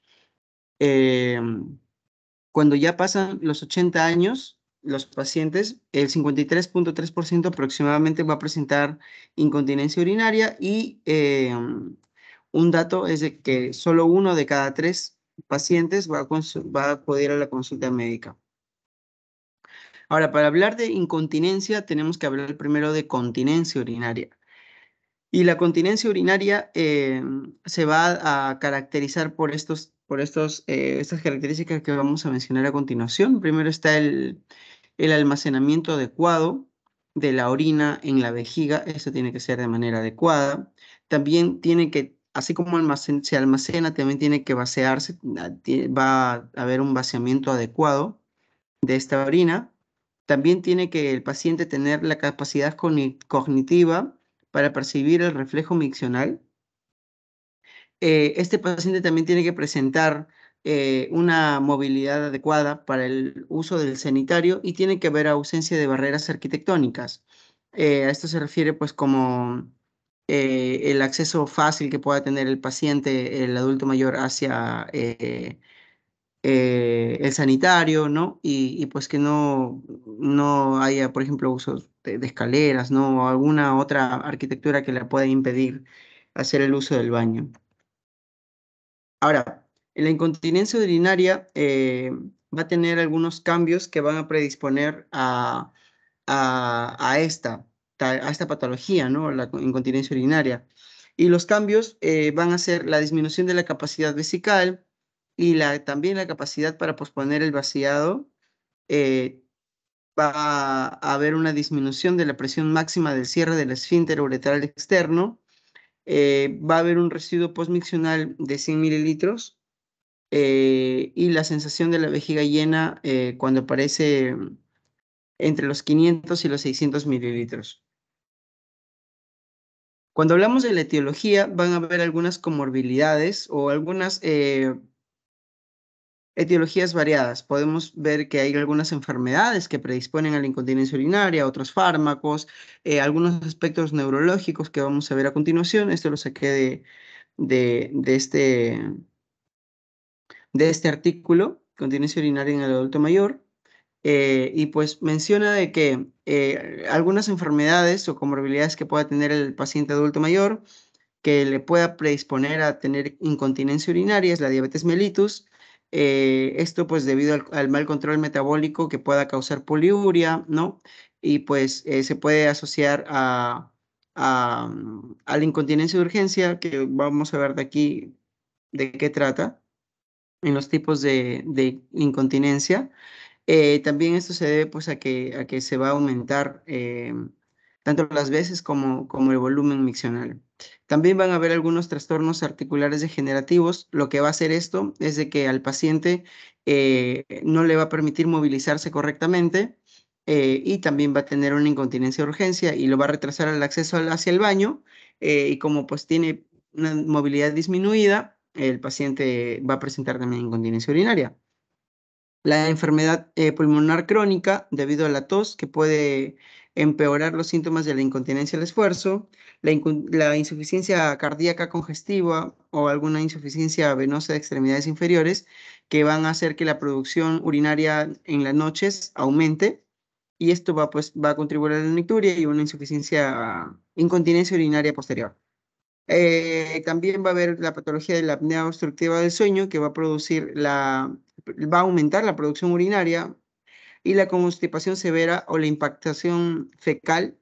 Cuando ya pasan los 80 años, los pacientes, el 53.3% aproximadamente va a presentar incontinencia urinaria y un dato es de que solo 1 de cada 3 pacientes va a acudir a la consulta médica. Ahora, para hablar de incontinencia, tenemos que hablar primero de continencia urinaria. Y la continencia urinaria se va a caracterizar por estas características que vamos a mencionar a continuación. Primero está el almacenamiento adecuado de la orina en la vejiga. Esto tiene que ser de manera adecuada. También tiene que, así como se almacena, también tiene que vaciarse. Va a haber un vaciamiento adecuado de esta orina. También tiene que el paciente tener la capacidad cognitiva para percibir el reflejo miccional. Este paciente también tiene que presentar una movilidad adecuada para el uso del sanitario y tiene que haber ausencia de barreras arquitectónicas. A esto se refiere pues como el acceso fácil que pueda tener el paciente, el adulto mayor, hacia el sanitario, ¿no? Y pues que no haya, por ejemplo, usos de escaleras, ¿no? O alguna otra arquitectura que le pueda impedir hacer el uso del baño. Ahora, en la incontinencia urinaria va a tener algunos cambios que van a predisponer a esta patología, ¿no? La incontinencia urinaria. Y los cambios van a ser la disminución de la capacidad vesical y también la capacidad para posponer el vaciado. Va a haber una disminución de la presión máxima del cierre del esfínter uretral externo. Va a haber un residuo postmiccional de 100 mililitros y la sensación de la vejiga llena cuando aparece entre los 500 y los 600 mililitros. Cuando hablamos de la etiología, van a haber algunas comorbilidades o algunas etiologías variadas. Podemos ver que hay algunas enfermedades que predisponen a la incontinencia urinaria, otros fármacos, algunos aspectos neurológicos que vamos a ver a continuación. Esto lo saqué de este artículo, continencia urinaria en el adulto mayor. Y pues menciona de que algunas enfermedades o comorbilidades que pueda tener el paciente adulto mayor que le pueda predisponer a tener incontinencia urinaria es la diabetes mellitus. Esto pues debido al mal control metabólico que pueda causar poliuria, ¿no? Y pues se puede asociar a la incontinencia de urgencia, que vamos a ver de aquí de qué trata en los tipos de incontinencia. También esto se debe pues a que se va a aumentar tanto las veces como el volumen miccional. También van a haber algunos trastornos articulares degenerativos. Lo que va a hacer esto es de que al paciente no le va a permitir movilizarse correctamente y también va a tener una incontinencia de urgencia y lo va a retrasar el acceso hacia el baño y como pues tiene una movilidad disminuida, el paciente va a presentar también incontinencia urinaria. La enfermedad pulmonar crónica debido a la tos que puede empeorar los síntomas de la incontinencia al esfuerzo, la insuficiencia cardíaca congestiva o alguna insuficiencia venosa de extremidades inferiores que van a hacer que la producción urinaria en las noches aumente y esto va a contribuir a la nicturia y una incontinencia urinaria posterior. También va a haber la patología de la apnea obstructiva del sueño que va a aumentar la producción urinaria y la constipación severa o la impactación fecal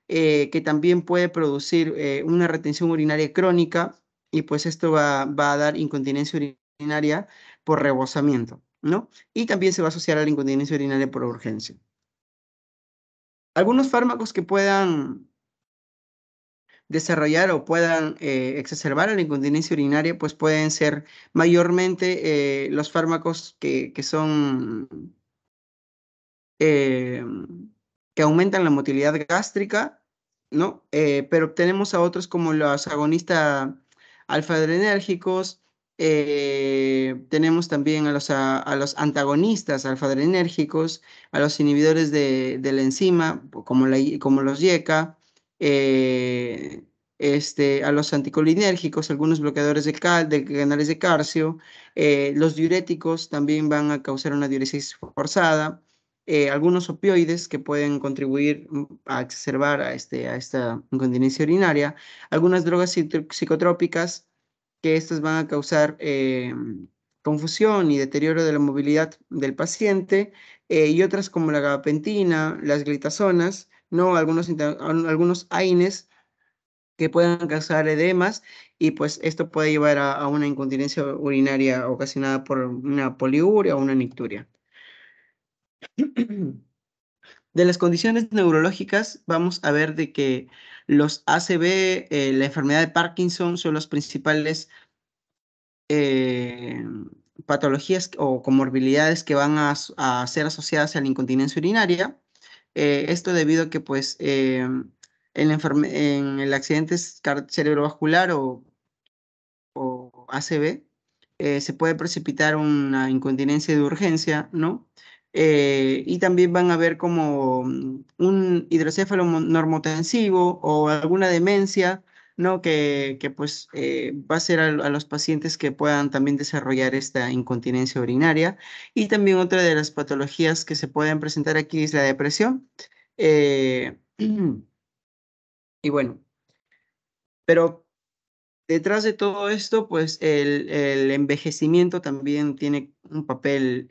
que también puede producir una retención urinaria crónica y pues esto va a dar incontinencia urinaria por rebosamiento, ¿no? Y también se va a asociar a la incontinencia urinaria por urgencia. Algunos fármacos que puedan desarrollar o puedan exacerbar la incontinencia urinaria, pues pueden ser mayormente los fármacos que son que aumentan la motilidad gástrica, ¿no? Pero tenemos a otros como los agonistas alfa-adrenérgicos Tenemos también a los antagonistas alfa-adrenérgicos, a los inhibidores de la enzima, como los YECA, a los anticolinérgicos, algunos bloqueadores de canales de calcio, los diuréticos también van a causar una diuresis forzada, algunos opioides que pueden contribuir a exacerbar a esta incontinencia urinaria, algunas drogas psicotrópicas que estas van a causar confusión y deterioro de la movilidad del paciente, y otras como la gabapentina, las glitazonas, ¿no? Algunos AINES que puedan causar edemas, y pues esto puede llevar a una incontinencia urinaria ocasionada por una poliuria o una nicturia. De las condiciones neurológicas, vamos a ver de que los ACV, la enfermedad de Parkinson, son los principales patologías o comorbilidades que van a ser asociadas a la incontinencia urinaria. Esto debido a que pues, en el accidente cerebrovascular o ACV, se puede precipitar una incontinencia de urgencia, ¿no? Y también van a ver como un hidrocéfalo normotensivo o alguna demencia, ¿no? Que pues va a ser a los pacientes que puedan también desarrollar esta incontinencia urinaria. Y también otra de las patologías que se pueden presentar aquí es la depresión. Y bueno, pero detrás de todo esto, pues el envejecimiento también tiene un papel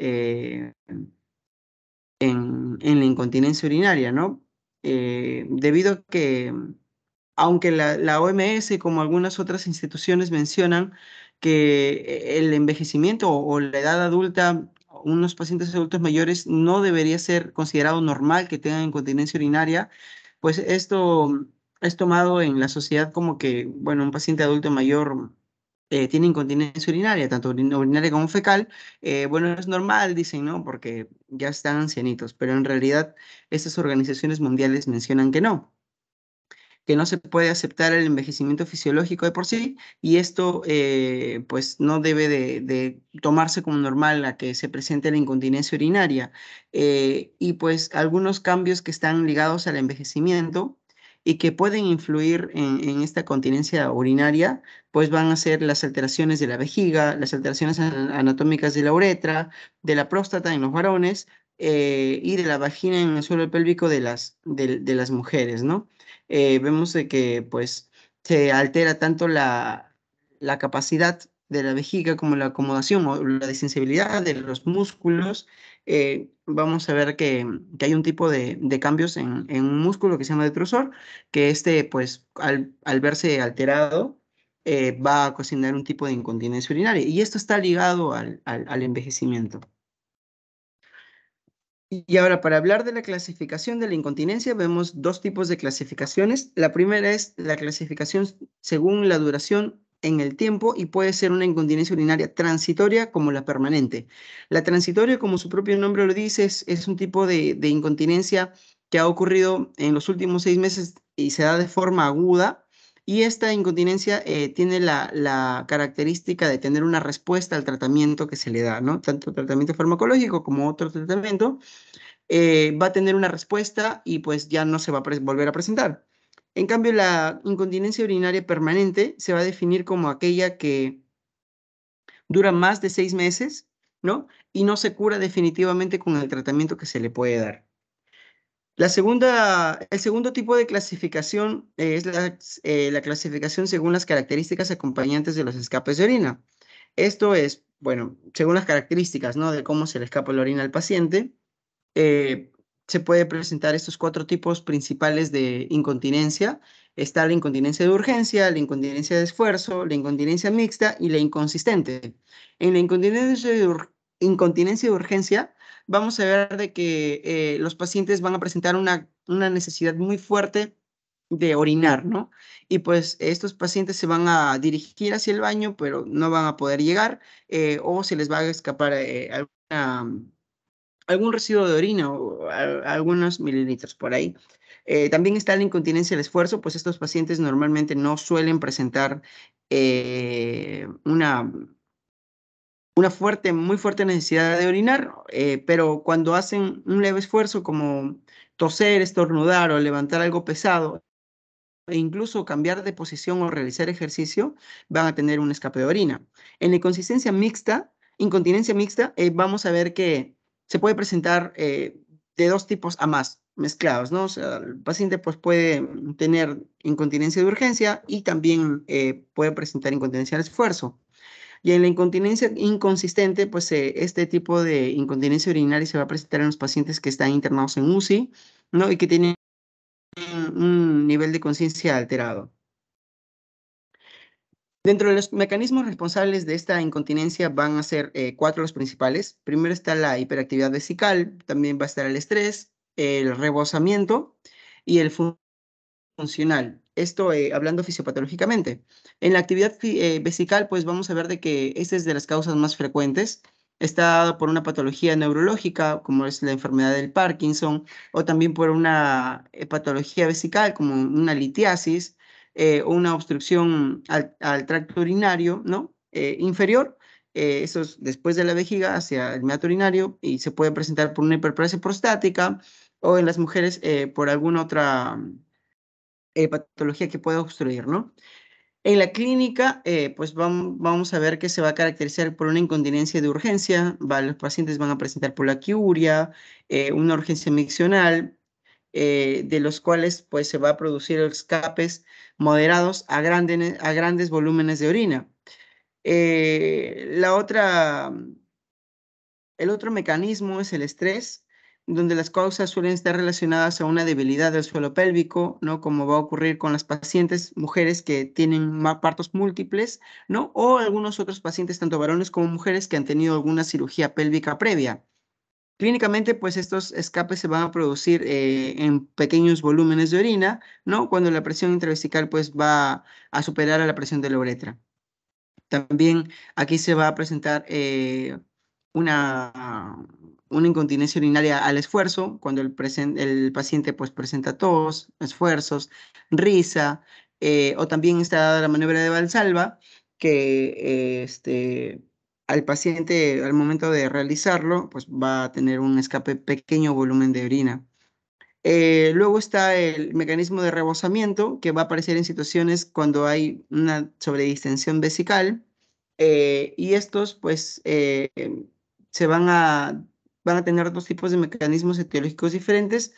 en la incontinencia urinaria, ¿no? Debido a que, aunque la OMS, como algunas otras instituciones, mencionan que el envejecimiento o la edad adulta, unos pacientes adultos mayores, no debería ser considerado normal que tengan incontinencia urinaria, pues esto es tomado en la sociedad como que, bueno, un paciente adulto mayor tiene incontinencia urinaria, tanto urinaria como fecal. Bueno, es normal, dicen, ¿no? Porque ya están ancianitos, pero en realidad estas organizaciones mundiales mencionan que no se puede aceptar el envejecimiento fisiológico de por sí, y esto pues no debe de tomarse como normal a que se presente la incontinencia urinaria. Y pues algunos cambios que están ligados al envejecimiento y que pueden influir en esta continencia urinaria, pues van a ser las alteraciones de la vejiga, las alteraciones anatómicas de la uretra, de la próstata en los varones, y de la vagina en el suelo pélvico de las mujeres, ¿no? Vemos de que pues se altera tanto la capacidad de la vejiga como la acomodación o la disensibilidad de los músculos. Vamos a ver que hay un tipo de cambios en un músculo que se llama detrusor, que pues al verse alterado, va a ocasionar un tipo de incontinencia urinaria, y esto está ligado al envejecimiento. Y ahora, para hablar de la clasificación de la incontinencia, vemos dos tipos de clasificaciones. La primera es la clasificación según la duración en el tiempo, y puede ser una incontinencia urinaria transitoria como la permanente. La transitoria, como su propio nombre lo dice, es un tipo de incontinencia que ha ocurrido en los últimos 6 meses y se da de forma aguda. Y esta incontinencia tiene la característica de tener una respuesta al tratamiento que se le da, ¿no? Tanto tratamiento farmacológico como otro tratamiento, va a tener una respuesta y pues ya no se va a volver a presentar. En cambio, la incontinencia urinaria permanente se va a definir como aquella que dura más de 6 meses, ¿no? Y no se cura definitivamente con el tratamiento que se le puede dar. El segundo tipo de clasificación es la clasificación según las características acompañantes de los escapes de orina. Esto es, bueno, según las características, ¿no? De cómo se le escapa la orina al paciente. Se puede presentar estos 4 tipos principales de incontinencia. Está la incontinencia de urgencia, la incontinencia de esfuerzo, la incontinencia mixta y la inconsistente. En la incontinencia de urgencia, vamos a ver de que los pacientes van a presentar una necesidad muy fuerte de orinar, ¿no? Y pues estos pacientes se van a dirigir hacia el baño, pero no van a poder llegar, o se les va a escapar algún residuo de orina o algunos mililitros por ahí. También está la incontinencia del esfuerzo, pues estos pacientes normalmente no suelen presentar una una muy fuerte necesidad de orinar, pero cuando hacen un leve esfuerzo como toser, estornudar o levantar algo pesado, e incluso cambiar de posición o realizar ejercicio, van a tener un escape de orina. En la incontinencia mixta, vamos a ver que se puede presentar de dos tipos a más mezclados, ¿no? O sea, el paciente pues, puede tener incontinencia de urgencia y también puede presentar incontinencia al esfuerzo. Y en la incontinencia inconsistente, pues este tipo de incontinencia urinaria se va a presentar en los pacientes que están internados en UCI, ¿no? Y que tienen un nivel de conciencia alterado. Dentro de los mecanismos responsables de esta incontinencia van a ser 4 los principales. Primero está la hiperactividad vesical, también va a estar el estrés, el rebosamiento y el funcional. Esto hablando fisiopatológicamente. En la actividad vesical, pues vamos a ver de que esta es de las causas más frecuentes. Está dado por una patología neurológica, como es la enfermedad del Parkinson, o también por una patología vesical, como una litiasis, o una obstrucción al tracto urinario, ¿no? Inferior. Eso es después de la vejiga hacia el meato urinario y se puede presentar por una hiperplasia prostática o en las mujeres por alguna otra patología que pueda obstruir, ¿no? En la clínica, pues vamos a ver que se va a caracterizar por una incontinencia de urgencia, los pacientes van a presentar poliaquiuria, una urgencia miccional, de los cuales pues se va a producir escapes moderados a grandes volúmenes de orina. La otra El otro mecanismo es el estrés, donde las causas suelen estar relacionadas a una debilidad del suelo pélvico, ¿no? Como va a ocurrir con las pacientes mujeres que tienen partos múltiples, ¿no? O algunos otros pacientes, tanto varones como mujeres, que han tenido alguna cirugía pélvica previa. Clínicamente, pues estos escapes se van a producir en pequeños volúmenes de orina, ¿no? Cuando la presión intravesical pues va a superar a la presión de la uretra. También aquí se va a presentar una, una incontinencia urinaria al esfuerzo, cuando el paciente pues, presenta tos, esfuerzos, risa, o también está dada la maniobra de Valsalva, que al paciente al momento de realizarlo pues, va a tener un escape pequeño volumen de orina. Luego está el mecanismo de rebosamiento, que va a aparecer en situaciones cuando hay una sobredistensión vesical, y estos, pues, van a tener dos tipos de mecanismos etiológicos diferentes,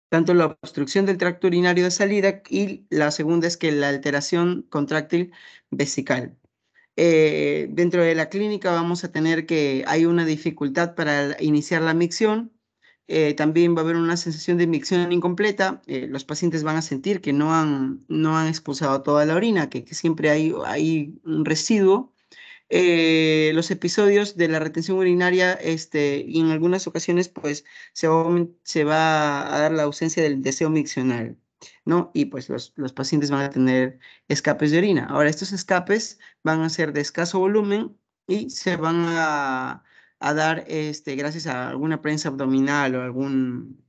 tanto la obstrucción del tracto urinario de salida y la segunda es que la alteración contráctil vesical. Dentro de la clínica vamos a tener que hay una dificultad para iniciar la micción. También va a haber una sensación de micción incompleta. Los pacientes van a sentir que no han expulsado toda la orina, que siempre hay un residuo. Los episodios de la retención urinaria, y en algunas ocasiones, pues, se va a dar la ausencia del deseo miccional, ¿no? Y pues los pacientes van a tener escapes de orina. Ahora, estos escapes van a ser de escaso volumen y se van a dar, gracias a alguna prensa abdominal o algún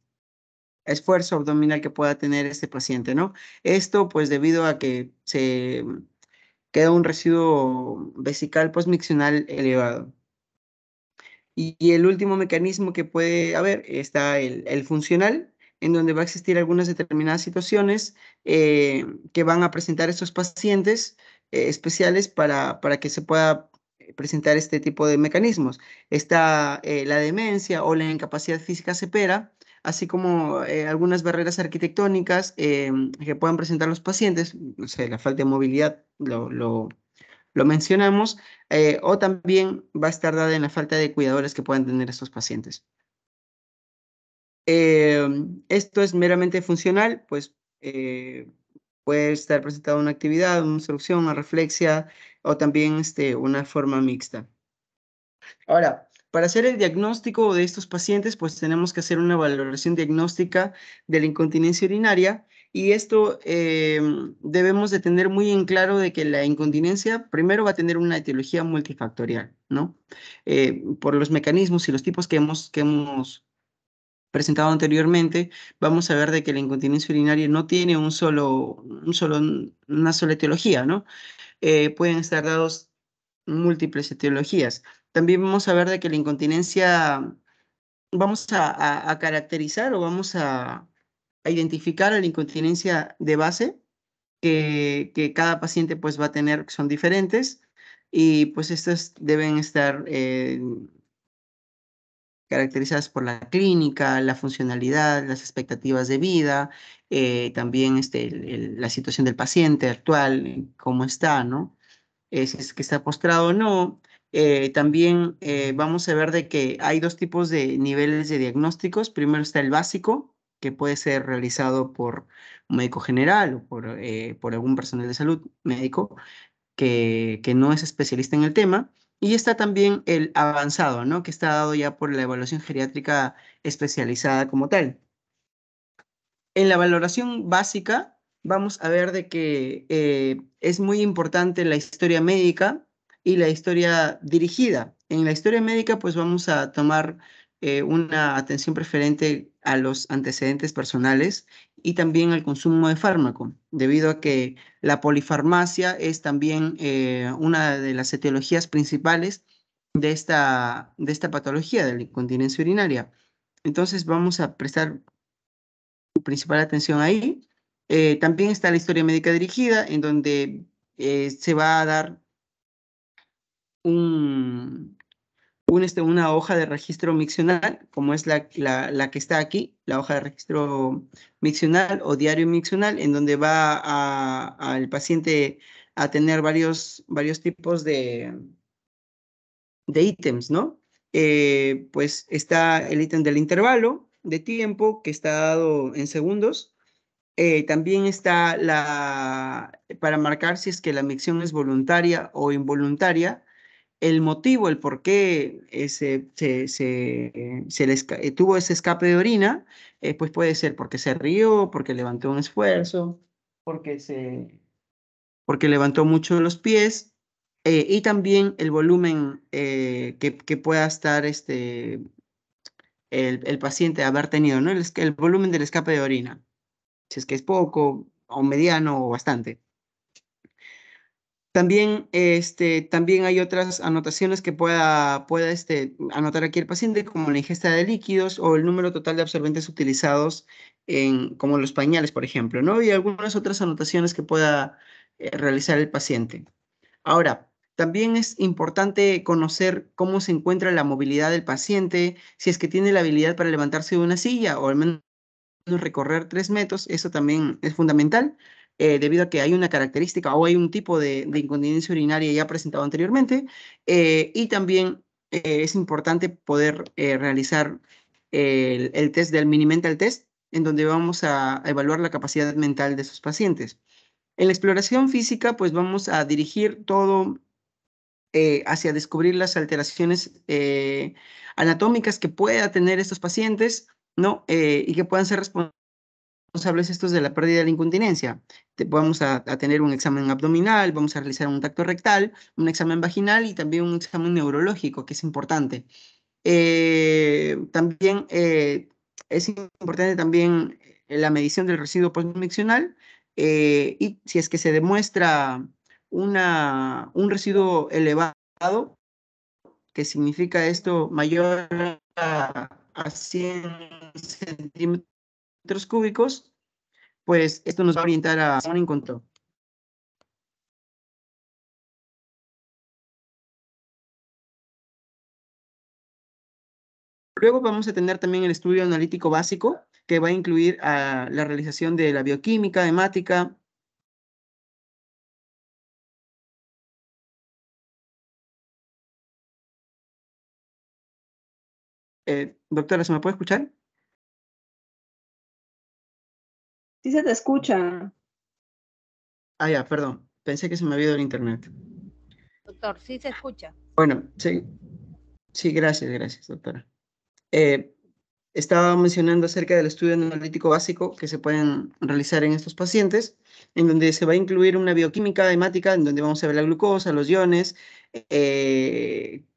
esfuerzo abdominal que pueda tener este paciente, ¿no? Esto, pues, debido a que se queda un residuo vesical postmiccional elevado. Y el último mecanismo que puede haber está el funcional, en donde va a existir algunas determinadas situaciones que van a presentar estos pacientes especiales para que se pueda presentar este tipo de mecanismos. Está la demencia o la incapacidad física severa, así como algunas barreras arquitectónicas que puedan presentar los pacientes, no sé, la falta de movilidad lo mencionamos, o también va a estar dada en la falta de cuidadores que puedan tener estos pacientes. Esto es meramente funcional, pues puede estar presentado una actividad, una obstrucción, una reflexia o también una forma mixta. Ahora, para hacer el diagnóstico de estos pacientes, pues tenemos que hacer una valoración diagnóstica de la incontinencia urinaria y esto debemos de tener muy en claro de que la incontinencia primero va a tener una etiología multifactorial, ¿no? Por los mecanismos y los tipos que hemos presentado anteriormente, vamos a ver de que la incontinencia urinaria no tiene una sola etiología, ¿no? Pueden estar dados múltiples etiologías. También vamos a ver de que la incontinencia, vamos a caracterizar o vamos a identificar a la incontinencia de base, que cada paciente pues va a tener, son diferentes, y pues estas deben estar caracterizadas por la clínica, la funcionalidad, las expectativas de vida, también la situación del paciente actual, cómo está, ¿no? Si es que está postrado o no. También vamos a ver de que hay dos tipos de niveles de diagnósticos. Primero está el básico, que puede ser realizado por un médico general o por algún personal de salud médico que no es especialista en el tema. Y está también el avanzado, ¿no? Que está dado ya por la evaluación geriátrica especializada como tal. En la valoración básica vamos a ver de que es muy importante la historia médica y la historia dirigida. En la historia médica pues vamos a tomar una atención preferente a los antecedentes personales y también al consumo de fármaco, debido a que la polifarmacia es también una de las etiologías principales de esta patología de la incontinencia urinaria. Entonces vamos a prestar principal atención ahí. También está la historia médica dirigida, en donde se va a dar una hoja de registro miccional, como es la que está aquí, la hoja de registro miccional o diario miccional, en donde va al paciente a tener varios tipos de ítems, ¿no? Pues está el ítem del intervalo de tiempo, que está dado en segundos. También está para marcar si es que la micción es voluntaria o involuntaria, el motivo, el por qué tuvo ese escape de orina, pues puede ser porque se rió, porque levantó un esfuerzo, porque levantó mucho los pies, y también el volumen que pueda estar el paciente haber tenido, ¿no? El volumen del escape de orina, si es que es poco o mediano o bastante. También hay otras anotaciones que pueda anotar aquí el paciente, como la ingesta de líquidos o el número total de absorbentes utilizados como los pañales, por ejemplo, ¿no? Y algunas otras anotaciones que pueda realizar el paciente. Ahora, también es importante conocer cómo se encuentra la movilidad del paciente, si es que tiene la habilidad para levantarse de una silla o al menos recorrer 3 metros. Eso también es fundamental, debido a que hay una característica o hay un tipo de incontinencia urinaria ya presentado anteriormente, y también es importante poder realizar el test del mini mental test, en donde vamos a evaluar la capacidad mental de esos pacientes. En la exploración física, pues vamos a dirigir todo hacia descubrir las alteraciones anatómicas que pueda tener estos pacientes, ¿no? Y que puedan ser responsables estos de la pérdida de la incontinencia. Vamos a tener un examen abdominal, vamos a realizar un tacto rectal, un examen vaginal y también un examen neurológico, que es importante. También es importante también la medición del residuo postmiccional, y si es que se demuestra un residuo elevado, que significa esto mayor a 100 centímetros cúbicos, pues esto nos va a orientar a un encontró. Luego vamos a tener también el estudio analítico básico, que va a incluir la realización de la bioquímica, hemática. Doctora, ¿se me puede escuchar? Sí se te escucha. Ah, ya, perdón. Pensé que se me había ido el internet. Doctor, sí se escucha. Bueno, sí. Sí, gracias, doctora. Estaba mencionando acerca del estudio analítico básico que se pueden realizar en estos pacientes, en donde se va a incluir una bioquímica hemática, en donde vamos a ver la glucosa, los iones,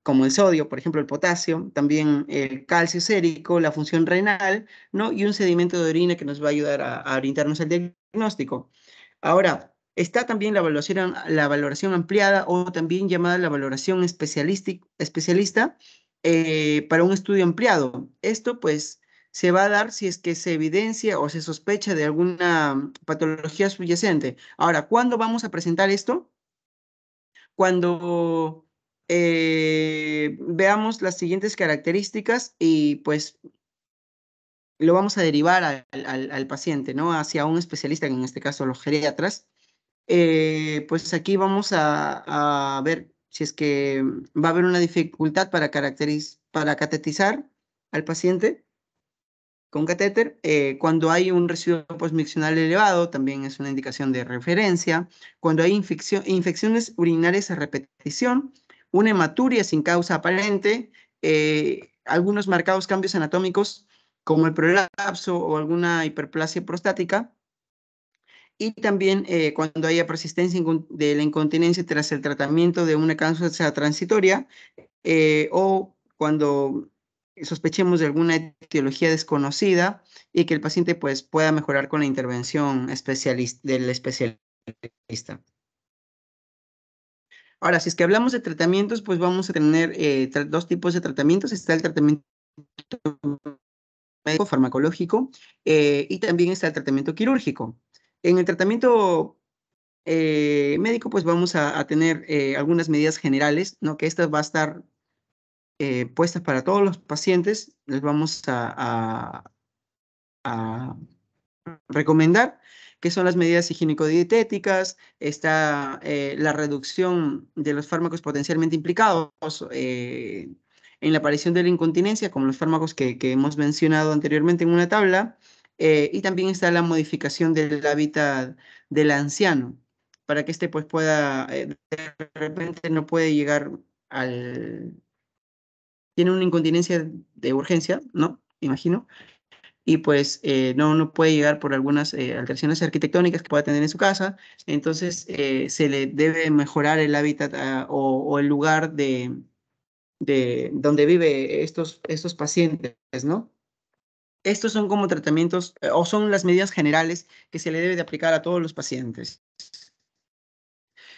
como el sodio, por ejemplo, el potasio, también el calcio sérico, la función renal, ¿no? Y un sedimento de orina que nos va a ayudar a orientarnos al diagnóstico. Ahora, está también la valoración ampliada o también llamada la valoración especialista para un estudio ampliado. Esto, pues, se va a dar si es que se evidencia o se sospecha de alguna patología subyacente. Ahora, ¿cuándo vamos a presentar esto? Cuando veamos las siguientes características y pues lo vamos a derivar al paciente, ¿no? Hacia un especialista, que en este caso los geriatras. Pues aquí vamos a ver si es que va a haber una dificultad para catetizar al paciente con catéter. Cuando hay un residuo postmiccional elevado, también es una indicación de referencia. Cuando hay infecciones urinarias a repetición, una hematuria sin causa aparente, algunos marcados cambios anatómicos como el prolapso o alguna hiperplasia prostática, y también cuando haya persistencia de la incontinencia tras el tratamiento de una causa transitoria, o cuando sospechemos de alguna etiología desconocida y que el paciente pues, pueda mejorar con la intervención del especialista. Ahora, si es que hablamos de tratamientos, pues vamos a tener dos tipos de tratamientos. Está el tratamiento médico farmacológico y también está el tratamiento quirúrgico. En el tratamiento médico, pues vamos a tener algunas medidas generales, ¿no? Que estas va a estar puestas para todos los pacientes. Les vamos a recomendar que son las medidas higiénico-dietéticas, está la reducción de los fármacos potencialmente implicados en la aparición de la incontinencia, como los fármacos que hemos mencionado anteriormente en una tabla, y también está la modificación del hábitat del anciano, para que éste pues pueda, de repente no puede llegar tiene una incontinencia de urgencia, ¿no? Imagino, y pues no puede llegar por algunas alteraciones arquitectónicas que pueda tener en su casa. Entonces se le debe mejorar el hábitat o el lugar de donde vive estos pacientes, ¿no? Estos son como tratamientos o son las medidas generales que se le debe de aplicar a todos los pacientes.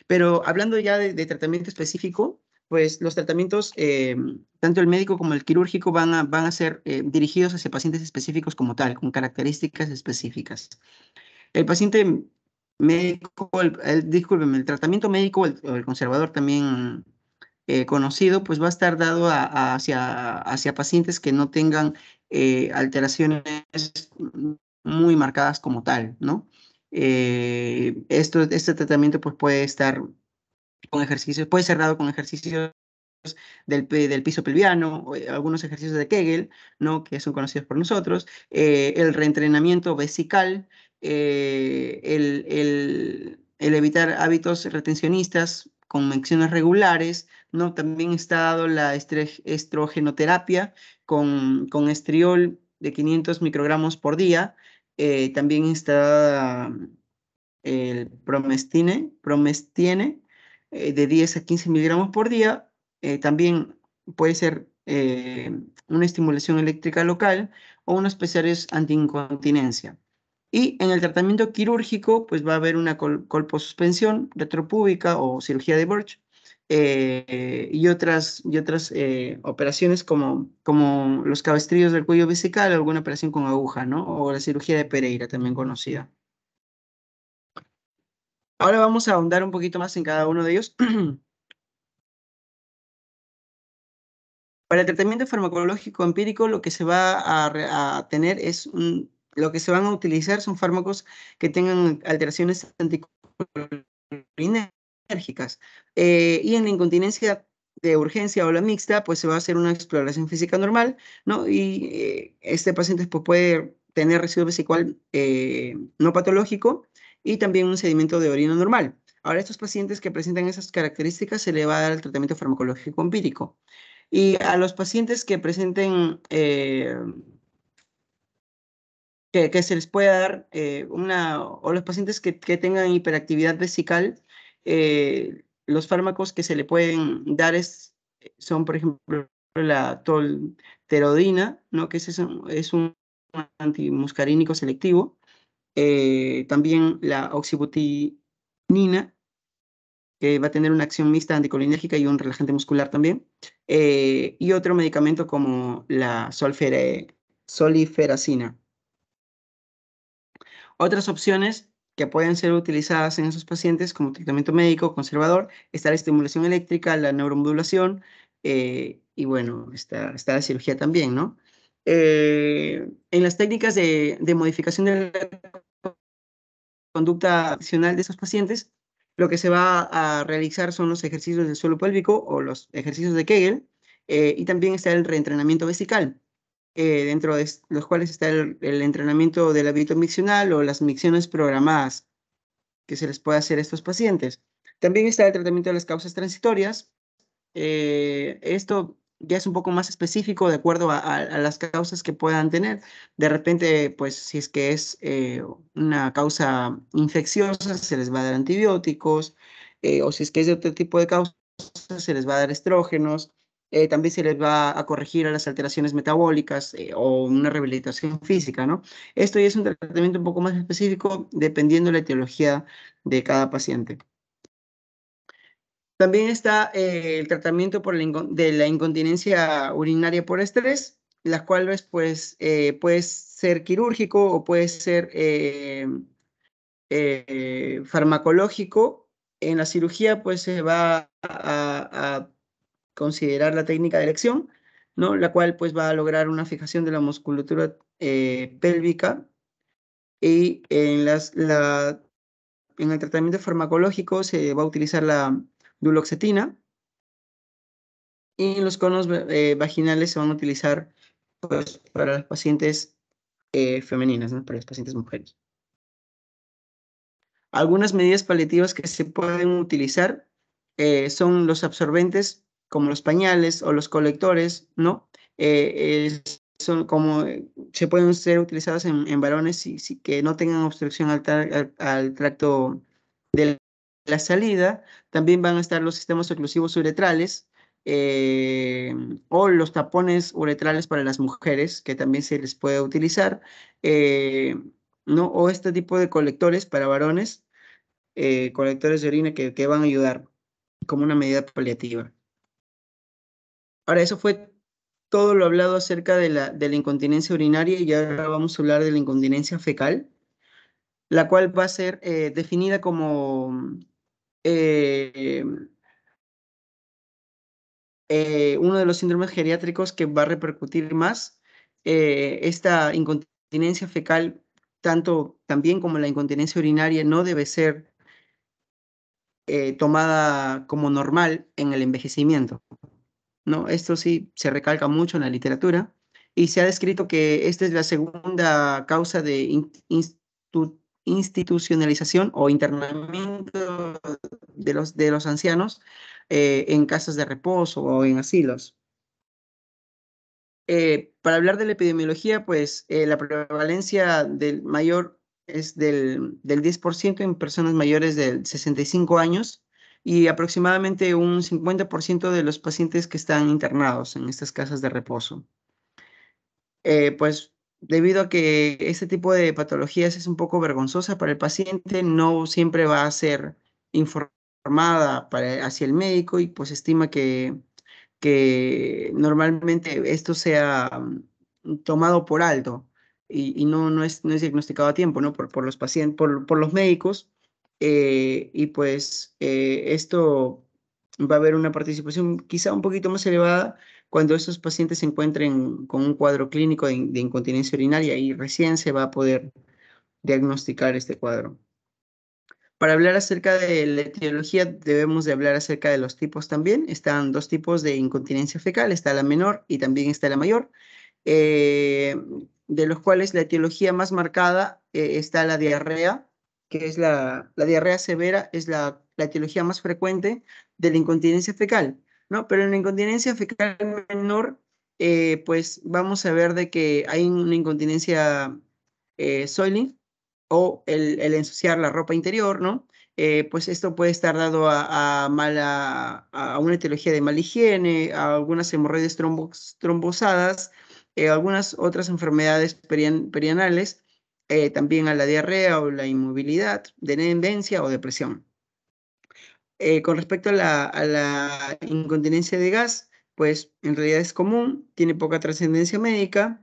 Pero hablando ya de tratamiento específico, pues los tratamientos, tanto el médico como el quirúrgico, van a ser dirigidos hacia pacientes específicos como tal, con características específicas. El paciente médico, discúlpeme, el tratamiento médico o el conservador también conocido, pues va a estar dado hacia pacientes que no tengan alteraciones muy marcadas como tal, ¿no? Este tratamiento pues puede estar con ejercicios, puede ser dado con ejercicios del piso pelviano, o, algunos ejercicios de Kegel, ¿no? Que son conocidos por nosotros, el reentrenamiento vesical, el evitar hábitos retencionistas con menciones regulares, ¿no? También está dado la estrogenoterapia con estriol de 500 microgramos por día. También está el promestiene de 10 a 15 miligramos por día. También puede ser una estimulación eléctrica local o unos especiales antiincontinencia. Y en el tratamiento quirúrgico, pues va a haber una colposuspensión retropúbica o cirugía de Burch y otras operaciones como los cabestrillos del cuello vesical, alguna operación con aguja, ¿no? O la cirugía de Pereira, también conocida. Ahora vamos a ahondar un poquito más en cada uno de ellos. Para el tratamiento farmacológico empírico, lo que se va a tener es lo que se van a utilizar son fármacos que tengan alteraciones anticolinérgicas. Y en la incontinencia de urgencia o la mixta, pues se va a hacer una exploración física normal, ¿no? Y este paciente pues, puede tener residuo vesical no patológico y también un sedimento de orina normal. Ahora, a estos pacientes que presentan esas características se le va a dar el tratamiento farmacológico empírico. Y a los pacientes que presenten, que se les pueda dar o los pacientes que tengan hiperactividad vesical, los fármacos que se le pueden dar son, por ejemplo, la tolterodina, ¿no? Que es un antimuscarínico selectivo. También la oxibutinina, que va a tener una acción mixta anticolinérgica y un relajante muscular también. Y otro medicamento como la soliferacina. Otras opciones que pueden ser utilizadas en esos pacientes como tratamiento médico conservador está la estimulación eléctrica, la neuromodulación y bueno, está la cirugía también, ¿no? En las técnicas de modificación de la conducta adicional de esos pacientes, lo que se va a realizar son los ejercicios del suelo pélvico o los ejercicios de Kegel, y también está el reentrenamiento vesical, dentro de los cuales está el entrenamiento del hábito miccional o las micciones programadas que se les puede hacer a estos pacientes. También está el tratamiento de las causas transitorias. Esto ya es un poco más específico de acuerdo a las causas que puedan tener. De repente, pues si es que es una causa infecciosa, se les va a dar antibióticos, o si es que es de otro tipo de causas, se les va a dar estrógenos. También se les va a corregir a las alteraciones metabólicas o una rehabilitación física, ¿no? Esto ya es un tratamiento un poco más específico dependiendo de la etiología de cada paciente. También está el tratamiento de la incontinencia urinaria por estrés, la cual pues, puede ser quirúrgico o puede ser farmacológico. En la cirugía pues se va a considerar la técnica de elección, ¿no? La cual pues va a lograr una fijación de la musculatura pélvica, y en el tratamiento farmacológico se va a utilizar la duloxetina, y los conos vaginales se van a utilizar pues, para las pacientes femeninas, ¿no? Para las pacientes mujeres. Algunas medidas paliativas que se pueden utilizar son los absorbentes, como los pañales o los colectores, ¿no? Son como, se pueden ser utilizados en varones que no tengan obstrucción al tracto de la salida. También van a estar los sistemas oclusivos uretrales, o los tapones uretrales para las mujeres, que también se les puede utilizar, ¿no? O este tipo de colectores para varones, colectores de orina que van a ayudar como una medida paliativa. Ahora, eso fue todo lo hablado acerca de la incontinencia urinaria, y ahora vamos a hablar de la incontinencia fecal, la cual va a ser definida como eh, uno de los síndromes geriátricos que va a repercutir más. Esta incontinencia fecal, tanto también como la incontinencia urinaria, no debe ser tomada como normal en el envejecimiento, ¿no? Esto sí se recalca mucho en la literatura, y se ha descrito que esta es la segunda causa de institucionalización o internamiento de los ancianos en casas de reposo o en asilos. Para hablar de la epidemiología, pues la prevalencia del mayor es del 10% en personas mayores de 65 años, y aproximadamente un 50% de los pacientes que están internados en estas casas de reposo. Pues debido a que este tipo de patologías es un poco vergonzosa para el paciente, no siempre va a ser informada hacia el médico, y pues estima que normalmente esto sea tomado por alto, y no es diagnosticado a tiempo, ¿no? Por los pacientes, por los médicos, y pues esto va a haber una participación quizá un poquito más elevada cuando esos pacientes se encuentren con un cuadro clínico de incontinencia urinaria, y recién se va a poder diagnosticar este cuadro. Para hablar acerca de la etiología, debemos de hablar acerca de los tipos también. Están dos tipos de incontinencia fecal, está la menor y también está la mayor, de los cuales la etiología más marcada está la diarrea, que es la diarrea severa, es la etiología más frecuente de la incontinencia fecal, ¿no? Pero en la incontinencia fecal menor, pues vamos a ver de que hay una incontinencia soiling, o el ensuciar la ropa interior, ¿no? pues esto puede estar dado a una etiología de mala higiene, a algunas hemorroides trombosadas, algunas otras enfermedades perianales, también a la diarrea o la inmovilidad, dependencia o depresión. Con respecto a la incontinencia de gas, pues en realidad es común, tiene poca trascendencia médica.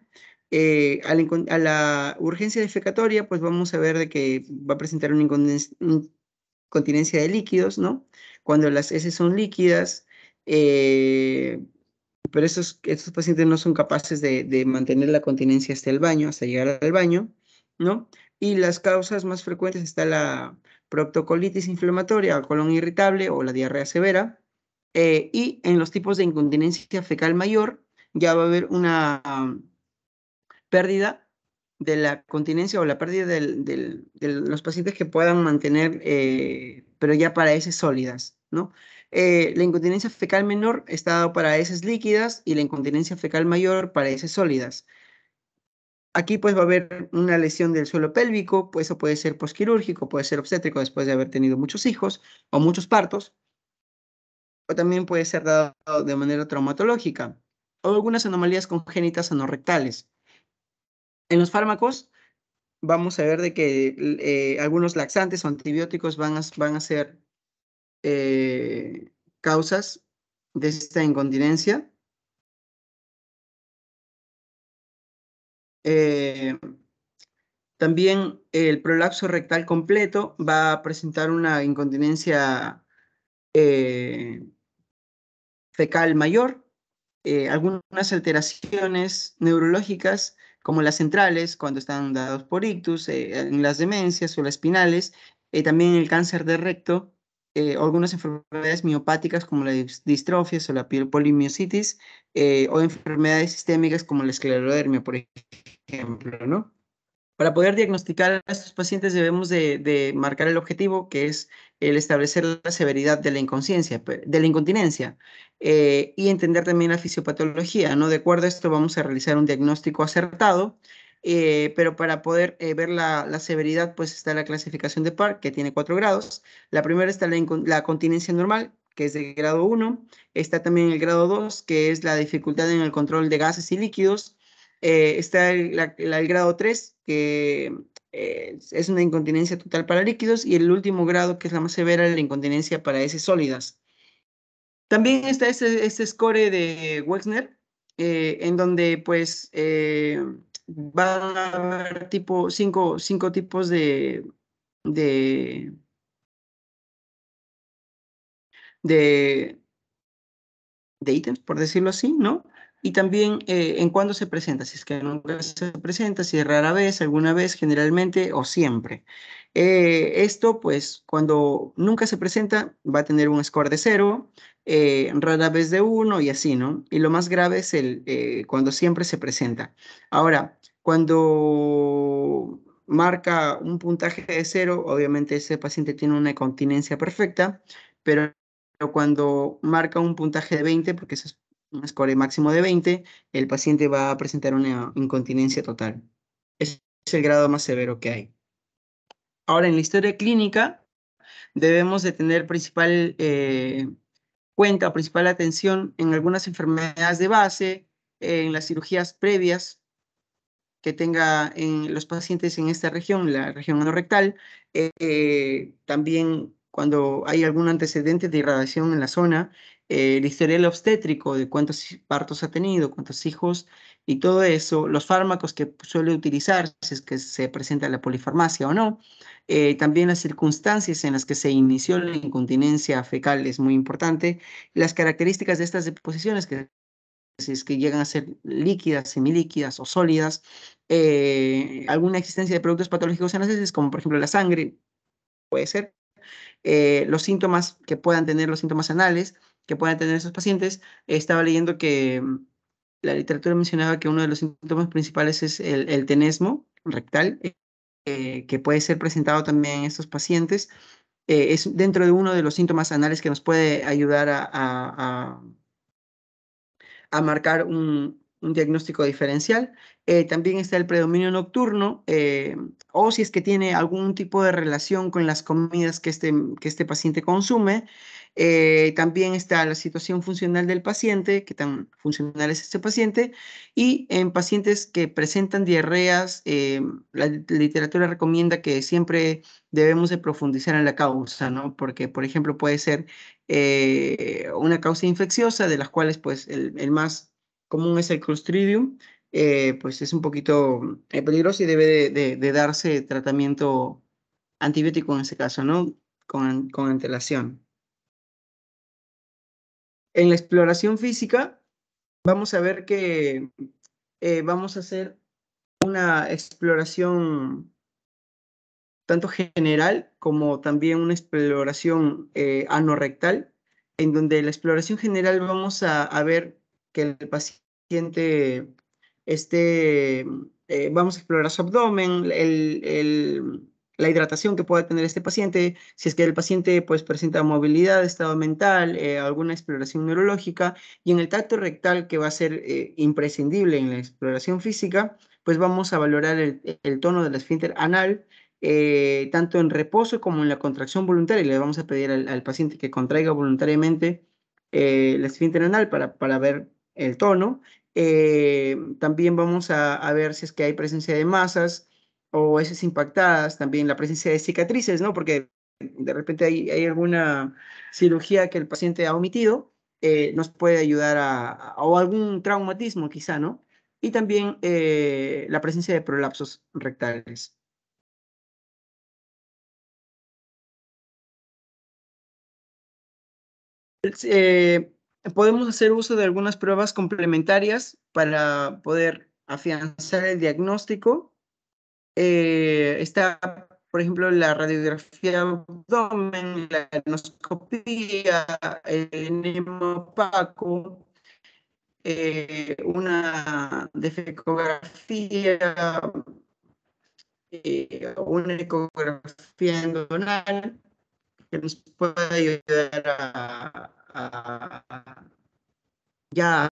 A la urgencia defecatoria, pues vamos a ver de que va a presentar una incontinencia de líquidos, ¿no? Cuando las heces son líquidas, pero estos pacientes no son capaces de mantener la continencia hasta el baño, hasta llegar al baño, ¿no? Y las causas más frecuentes está la proctocolitis inflamatoria, el colon irritable o la diarrea severa. Y en los tipos de incontinencia fecal mayor ya va a haber una pérdida de la continencia o la pérdida de los pacientes que puedan mantener, pero ya para heces sólidas, ¿no? La incontinencia fecal menor está dado para heces líquidas y la incontinencia fecal mayor para heces sólidas. Aquí pues va a haber una lesión del suelo pélvico, pues eso puede ser posquirúrgico, puede ser obstétrico después de haber tenido muchos hijos o muchos partos, o también puede ser dado de manera traumatológica, o algunas anomalías congénitas anorrectales. En los fármacos vamos a ver de que algunos laxantes o antibióticos van a ser causas de esta incontinencia. También el prolapso rectal completo va a presentar una incontinencia fecal mayor, algunas alteraciones neurológicas como las centrales, cuando están dados por ictus, en las demencias o las espinales, también el cáncer de recto, o algunas enfermedades miopáticas como la distrofias o la polimiositis, o enfermedades sistémicas como la esclerodermia, por ejemplo, ¿no? Para poder diagnosticar a estos pacientes debemos de marcar el objetivo, que es el establecer la severidad de la de la incontinencia, y entender también la fisiopatología, ¿no? De acuerdo a esto vamos a realizar un diagnóstico acertado, pero para poder ver la severidad, pues está la clasificación de Park, que tiene 4 grados. La primera está la continencia normal, que es de grado 1. Está también el grado 2, que es la dificultad en el control de gases y líquidos. Está el grado 3, que es una incontinencia total para líquidos, y el último grado, que es la más severa, la incontinencia para heces sólidas. También está este score de Wexner, en donde pues van a haber cinco tipos de, de, de ítems, por decirlo así, ¿no? Y también en cuándo se presenta, si es que nunca se presenta, si es rara vez, alguna vez, generalmente o siempre. Esto, pues, cuando nunca se presenta, va a tener un score de 0, rara vez de 1 y así, ¿no? Y lo más grave es cuando siempre se presenta. Ahora, cuando marca un puntaje de 0, obviamente ese paciente tiene una continencia perfecta, pero cuando marca un puntaje de 20, porque ese es un score máximo de 20, el paciente va a presentar una incontinencia total. Es el grado más severo que hay. Ahora, en la historia clínica, debemos de tener principal cuenta o principal atención en algunas enfermedades de base, en las cirugías previas que tenga en los pacientes en esta región, la región anorrectal, también cuando hay algún antecedente de irradiación en la zona, el historial obstétrico de cuántos partos ha tenido, cuántos hijos y todo eso, los fármacos que suele utilizar, si es que se presenta la polifarmacia o no, también las circunstancias en las que se inició la incontinencia fecal es muy importante, las características de estas deposiciones que si es que llegan a ser líquidas, semilíquidas o sólidas, alguna existencia de productos patológicos en las heces, como por ejemplo la sangre, puede ser, los síntomas que puedan tener, los síntomas anales que puedan tener esos pacientes. Estaba leyendo que la literatura mencionaba que uno de los síntomas principales es el tenesmo rectal, que puede ser presentado también en estos pacientes. Es dentro de uno de los síntomas anales que nos puede ayudar a marcar un diagnóstico diferencial. También está el predominio nocturno, o si es que tiene algún tipo de relación con las comidas que este paciente consume. También está la situación funcional del paciente, qué tan funcional es este paciente, y en pacientes que presentan diarreas, la literatura recomienda que siempre debemos de profundizar en la causa, ¿no? Porque, por ejemplo, puede ser una causa infecciosa, de las cuales, pues, el más común es el Clostridium, pues es un poquito peligroso y debe de darse tratamiento antibiótico en ese caso, ¿no? Con antelación. En la exploración física, vamos a ver que vamos a hacer una exploración tanto general como también una exploración anorrectal, en donde la exploración general vamos a ver que el paciente vamos a explorar su abdomen, la hidratación que pueda tener este paciente, si es que el paciente pues presenta movilidad, estado mental, alguna exploración neurológica, y en el tacto rectal, que va a ser imprescindible en la exploración física, pues vamos a valorar el tono del esfínter anal, tanto en reposo como en la contracción voluntaria. Le vamos a pedir al paciente que contraiga voluntariamente el esfínter anal para ver el tono. También vamos a ver si es que hay presencia de masas o heces impactadas, también la presencia de cicatrices, ¿no? Porque de repente hay alguna cirugía que el paciente ha omitido, nos puede ayudar o algún traumatismo quizá, ¿no? Y también la presencia de prolapsos rectales. Eh, Podemos hacer uso de algunas pruebas complementarias para poder afianzar el diagnóstico. Está, por ejemplo, la radiografía de abdomen, la endoscopía, el enema opaco, una defecografía, una ecografía endonal, que nos puede ayudar ya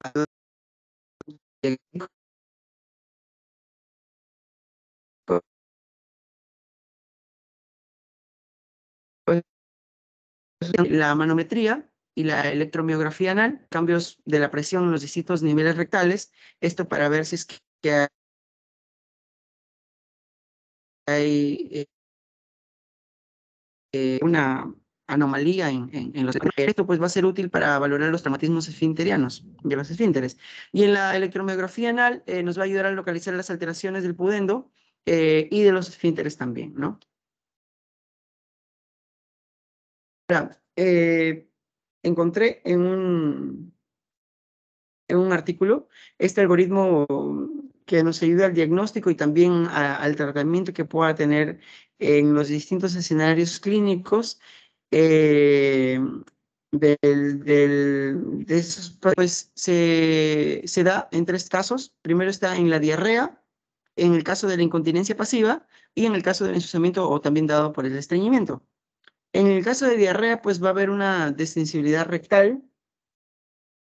la manometría y la electromiografía anal, cambios de la presión en los distintos niveles rectales, esto para ver si es que hay una anomalía en los esfínteres. Esto pues va a ser útil para valorar los traumatismos esfinterianos de los esfínteres. Y en la electromiografía anal nos va a ayudar a localizar las alteraciones del pudendo y de los esfínteres también, ¿no? Ahora, encontré en un artículo este algoritmo que nos ayuda al diagnóstico y también al tratamiento que pueda tener en los distintos escenarios clínicos de esos, pues se da en 3 casos. Primero está en la diarrea, en el caso de la incontinencia pasiva y en el caso del ensuciamiento o también dado por el estreñimiento. En el caso de diarrea, pues va a haber una desensibilidad rectal.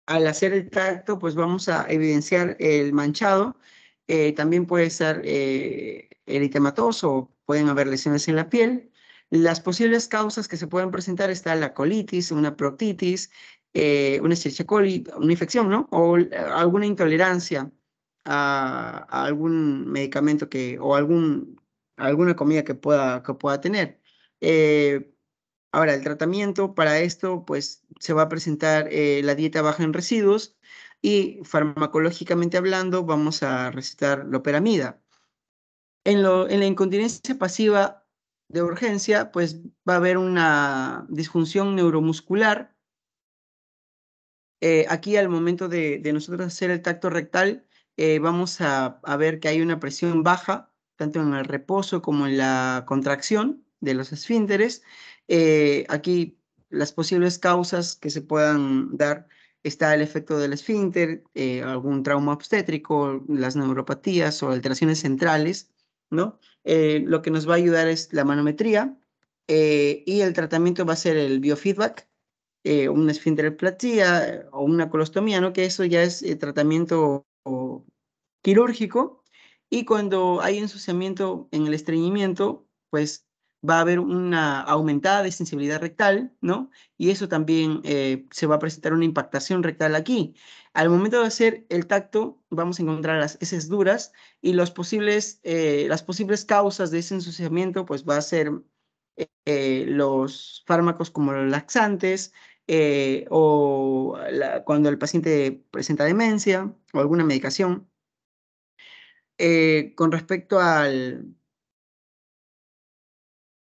Al hacer el tacto, pues vamos a evidenciar el manchado. También puede ser eritematoso, pueden haber lesiones en la piel. Las posibles causas que se pueden presentar está la colitis, una proctitis, una Escherichia coli, una infección, ¿no? O alguna intolerancia a algún medicamento o alguna comida que pueda tener. Ahora, el tratamiento para esto, pues, se va a presentar la dieta baja en residuos y farmacológicamente hablando, vamos a recetar loperamida. En la incontinencia pasiva de urgencia, pues, va a haber una disfunción neuromuscular. Aquí, al momento de nosotros hacer el tacto rectal, vamos a ver que hay una presión baja, tanto en el reposo como en la contracción de los esfínteres. Aquí las posibles causas que se puedan dar está el efecto del esfínter, algún trauma obstétrico, las neuropatías o alteraciones centrales, ¿no? Lo que nos va a ayudar es la manometría y el tratamiento va a ser el biofeedback, una esfinteroplastia o una colostomía, ¿no? Que eso ya es tratamiento quirúrgico, y cuando hay ensuciamiento en el estreñimiento, pues va a haber una aumentada de sensibilidad rectal, ¿no? Y eso también se va a presentar una impactación rectal aquí. Al momento de hacer el tacto, vamos a encontrar las heces duras y las posibles causas de ese ensuciamiento, pues va a ser los fármacos como los laxantes, cuando el paciente presenta demencia o alguna medicación. Con respecto a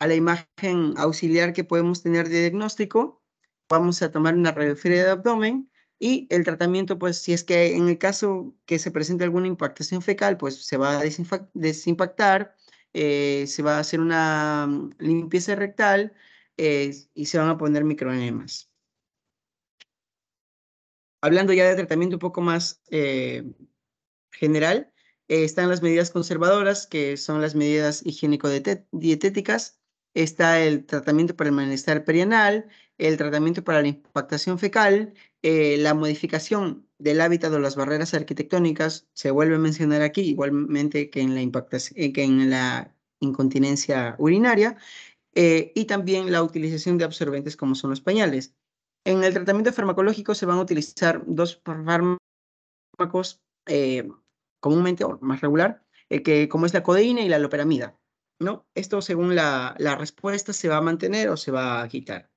la imagen auxiliar que podemos tener de diagnóstico, vamos a tomar una radiografía de abdomen y el tratamiento, pues si es que en el caso que se presente alguna impactación fecal, pues se va a desimpactar, se va a hacer una limpieza rectal y se van a poner microenemas. Hablando ya de tratamiento un poco más general, están las medidas conservadoras, que son las medidas higiénico-dietéticas. Está el tratamiento para el malestar perianal, el tratamiento para la impactación fecal, la modificación del hábitat de las barreras arquitectónicas, se vuelve a mencionar aquí, igualmente que en que en la incontinencia urinaria, y también la utilización de absorbentes como son los pañales. En el tratamiento farmacológico se van a utilizar dos fármacos comúnmente o más regular, como es la codeína y la loperamida, ¿no? Esto según la respuesta se va a mantener o se va a quitar.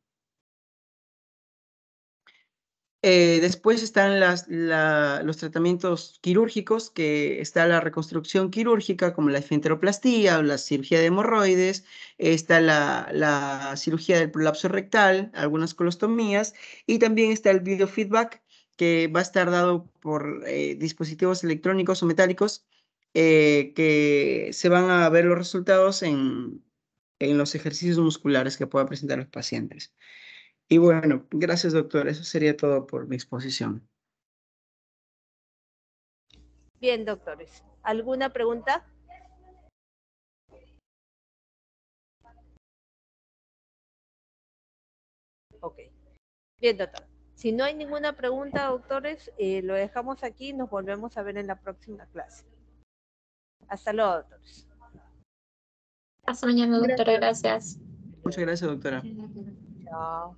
Después están los tratamientos quirúrgicos, que está la reconstrucción quirúrgica como la esfenteroplastía o la cirugía de hemorroides, está la cirugía del prolapso rectal, algunas colostomías, y también está el biofeedback, que va a estar dado por dispositivos electrónicos o metálicos, que se van a ver los resultados en los ejercicios musculares que puedan presentar los pacientes. Y bueno, gracias, doctor. Eso sería todo por mi exposición. Bien, doctores. ¿Alguna pregunta? Ok. Bien, doctor. Si no hay ninguna pregunta, doctores, lo dejamos aquí y nos volvemos a ver en la próxima clase. Hasta luego, doctores. Hasta mañana, doctora. Gracias. Gracias. Muchas gracias, doctora. Chao.